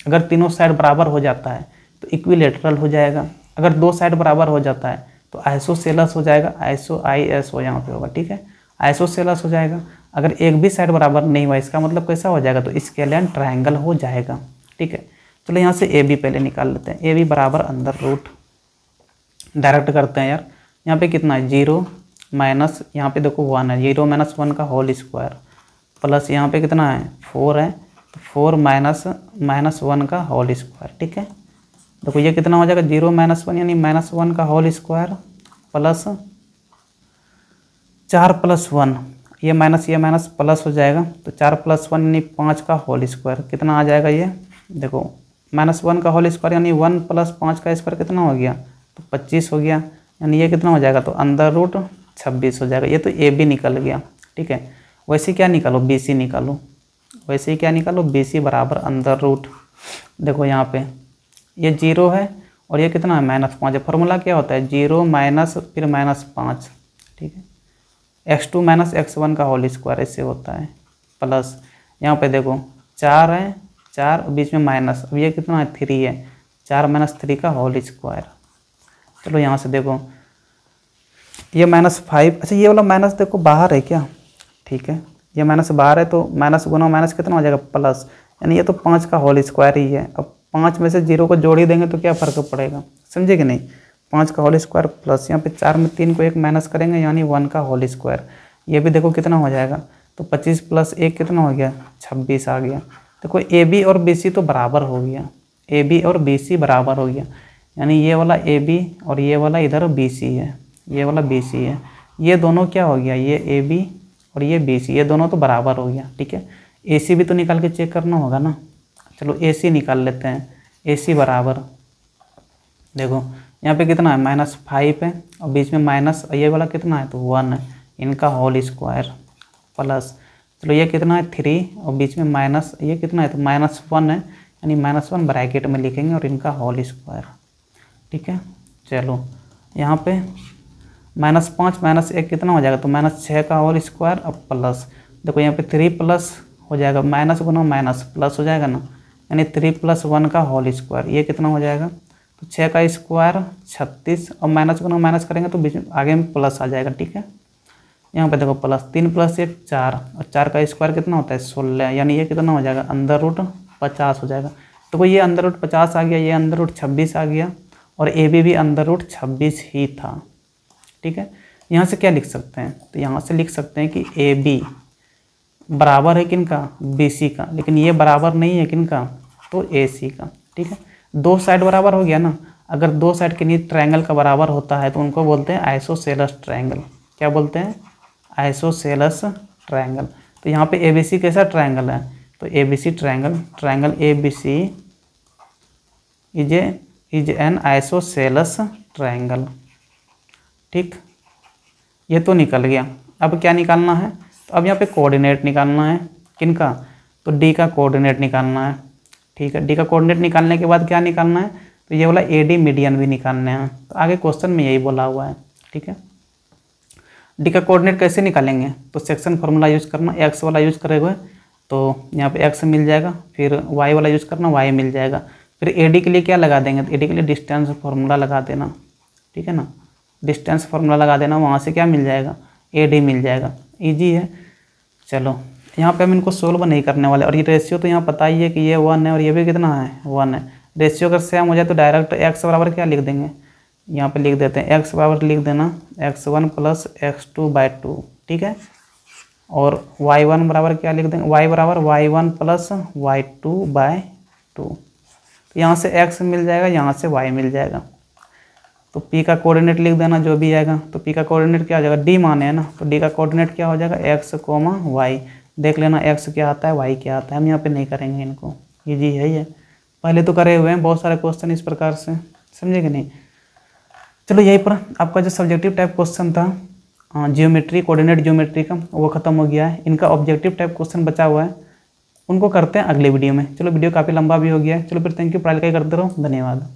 Speaker 1: अगर तीनों साइड बराबर हो जाता है तो इक्विलेटरल हो जाएगा, अगर 2 साइड बराबर हो जाता है तो आइसोसेलस हो जाएगा, ISO यहाँ पे होगा, ठीक है, आइसोसेलस हो जाएगा। अगर एक भी साइड बराबर नहीं हुआ, इसका मतलब कैसा हो जाएगा, तो स्केलियन ट्रायंगल हो जाएगा, ठीक है। चलो यहाँ से AB पहले निकाल लेते हैं, AB बराबर अंडर रूट, डायरेक्ट करते हैं यार। यहाँ पे कितना है, 0 माइनस, यहाँ पे देखो 1 है, 0 - 1 का होल स्क्वायर, प्लस यहाँ पे कितना है, 4 है, तो 4 - 1 का होल स्क्वायर, ठीक है। देखो ये कितना हो जाएगा, 0 - 1 यानी -1 का होल स्क्वायर, प्लस 4 + 1, ये माइनस प्लस हो जाएगा, तो 4 + 1 यानी 5 का होल स्क्वायर, कितना आ जाएगा ये, देखो -1 का होल स्क्वायर यानी 1 + 5 का स्क्वायर कितना हो गया, तो 25 हो गया, यानी ये कितना हो जाएगा, तो अंडर रूट 26 हो जाएगा। ये तो AB निकल गया, ठीक है। वैसे क्या निकालो, BC निकालो, वैसे ही क्या निकालो, BC बराबर अंडर रूट, देखो यहाँ पे ये 0 है और ये कितना है, -5 है। फॉर्मूला क्या होता है, 0 माइनस फिर -5, ठीक है, x2 - x1 का होल स्क्वायर ऐसे होता है, प्लस यहाँ पे देखो 4 है, 4 बीच में माइनस, अब ये कितना है, 3 है, 4 - 3 का होल स्क्वायर। चलो यहाँ से देखो ये -5, अच्छा ये वाला माइनस देखो बाहर है क्या, ठीक है, ये माइनस बाहर है, तो माइनस गुना माइनस कितना हो जाएगा, प्लस, यानी ये तो 5 का होल स्क्वायर ही है। अब 5 में से 0 को जोड़ ही देंगे तो क्या फ़र्क पड़ेगा, समझे कि नहीं। 5 का होल स्क्वायर प्लस यहाँ पे 4 में 3 को 1 माइनस करेंगे यानी 1 का होल स्क्वायर। ये भी देखो कितना हो जाएगा, तो 25 प्लस 1 कितना हो गया, 26 आ गया। देखो ए बी और बी सी तो बराबर हो गया, ए बी और बी सी बराबर हो गया, यानी ये वाला ए बी और ये वाला इधर बी सी है, ये वाला बी सी है। ये दोनों क्या हो गया, ये ए बी और ये बी सी, ये दोनों तो बराबर हो गया। ठीक है, ए सी भी तो निकाल के चेक करना होगा ना। चलो ए सी निकाल लेते हैं। ए सी बराबर, देखो यहाँ पे कितना है, -5 है और बीच में माइनस, ये वाला कितना है तो 1 है, इनका होल स्क्वायर प्लस, चलो ये कितना है 3 और बीच में माइनस, ये कितना है तो -1 है, यानी -1 ब्रैकेट में लिखेंगे और इनका होल स्क्वायर। ठीक है, चलो यहाँ पे -5 -1 कितना हो जाएगा, तो -6 का होल स्क्वायर अब प्लस, देखो यहाँ पे 3 प्लस हो जाएगा, माइनस गुना माइनस प्लस हो जाएगा ना, यानी 3 + 1 का होल स्क्वायर, ये कितना हो जाएगा, तो 6 का स्क्वायर 36 और माइनस गुना माइनस करेंगे तो बीच में आगे में प्लस आ जाएगा। ठीक है, यहाँ पे देखो प्लस 3 + 1 4 और 4 का स्क्वायर कितना होता है 16, यानी ये कितना हो जाएगा √50 हो जाएगा। तो ये √50 आ गया, ये √26 आ गया और ए बी भी √26 ही था। ठीक है, यहाँ से क्या लिख सकते हैं, तो यहाँ से लिख सकते हैं कि ए बी बराबर है किनका, बी सी का, लेकिन ये बराबर नहीं है किनका, तो ए सी का। ठीक है, दो साइड बराबर हो गया ना, अगर दो साइड के नीचे ट्रायंगल का बराबर होता है तो उनको बोलते हैं आइसोसेलेस ट्रायंगल। क्या बोलते हैं, आइसोसेलेस ट्रायंगल। तो यहाँ पे ए बी सी कैसा ट्रायंगल है, तो A B C triangle A B C is an isosceles triangle. ठीक, ये तो निकल गया। अब क्या निकालना है, तो अब यहाँ पे कोऑर्डिनेट निकालना है किनका, तो डी का कोऑर्डिनेट निकालना है। ठीक है, डी का कोऑर्डिनेट निकालने के बाद क्या निकालना है, तो ये वाला ए डी मीडियन भी निकालने हैं, तो आगे क्वेश्चन में यही बोला हुआ है। ठीक है, डी का कोऑर्डिनेट कैसे निकालेंगे, तो सेक्शन फार्मूला यूज़ करना, एक्स वाला यूज़ करेंगे तो यहाँ पे एक्स मिल जाएगा, फिर वाई वाला यूज़ करना, वाई मिल जाएगा, फिर ए डी के लिए क्या लगा देंगे, तो ए डी के लिए डिस्टेंस फार्मूला लगा देना। ठीक है ना, डिस्टेंस फार्मूला लगा देना, वहाँ से क्या मिल जाएगा, ए डी मिल जाएगा, इजी है। चलो यहाँ पे हम इनको सोल्व नहीं करने वाले, और ये रेशियो तो यहाँ पता ही है कि ये 1 है और ये भी कितना है 1 है। रेशियो अगर सेम हो जाए तो डायरेक्ट एक्स बराबर क्या लिख देंगे, यहाँ पे लिख देते हैं एक्स बराबर लिख देना x1 + x2/2। ठीक है, और y1 बराबर क्या लिख देंगे, y बराबर y1 + y2/2। तो यहाँ से x मिल जाएगा, यहाँ से y मिल जाएगा, तो p का कोऑर्डिनेट लिख देना जो भी आएगा। तो p का कोऑर्डिनेट क्या हो जाएगा, d माने है ना, तो d का कोऑर्डिनेट क्या हो जाएगा, x, y। देख लेना x क्या आता है, y क्या आता है, हम यहाँ पे नहीं करेंगे इनको, ईजी है ये, पहले तो करे हुए हैं बहुत सारे क्वेश्चन इस प्रकार से, समझे कि नहीं। चलो यहीं पर आपका जो सब्जेक्टिव टाइप क्वेश्चन था जियोमेट्री, कोऑर्डिनेट जियोमेट्री का, वो खत्म हो गया है। इनका ऑब्जेक्टिव टाइप क्वेश्चन बचा हुआ है, उनको करते हैं अगले वीडियो में। चलो वीडियो काफ़ी लंबा भी हो गया है, चलो फिर थैंक यू, पढ़ाई लिखाई करते रहो, धन्यवाद।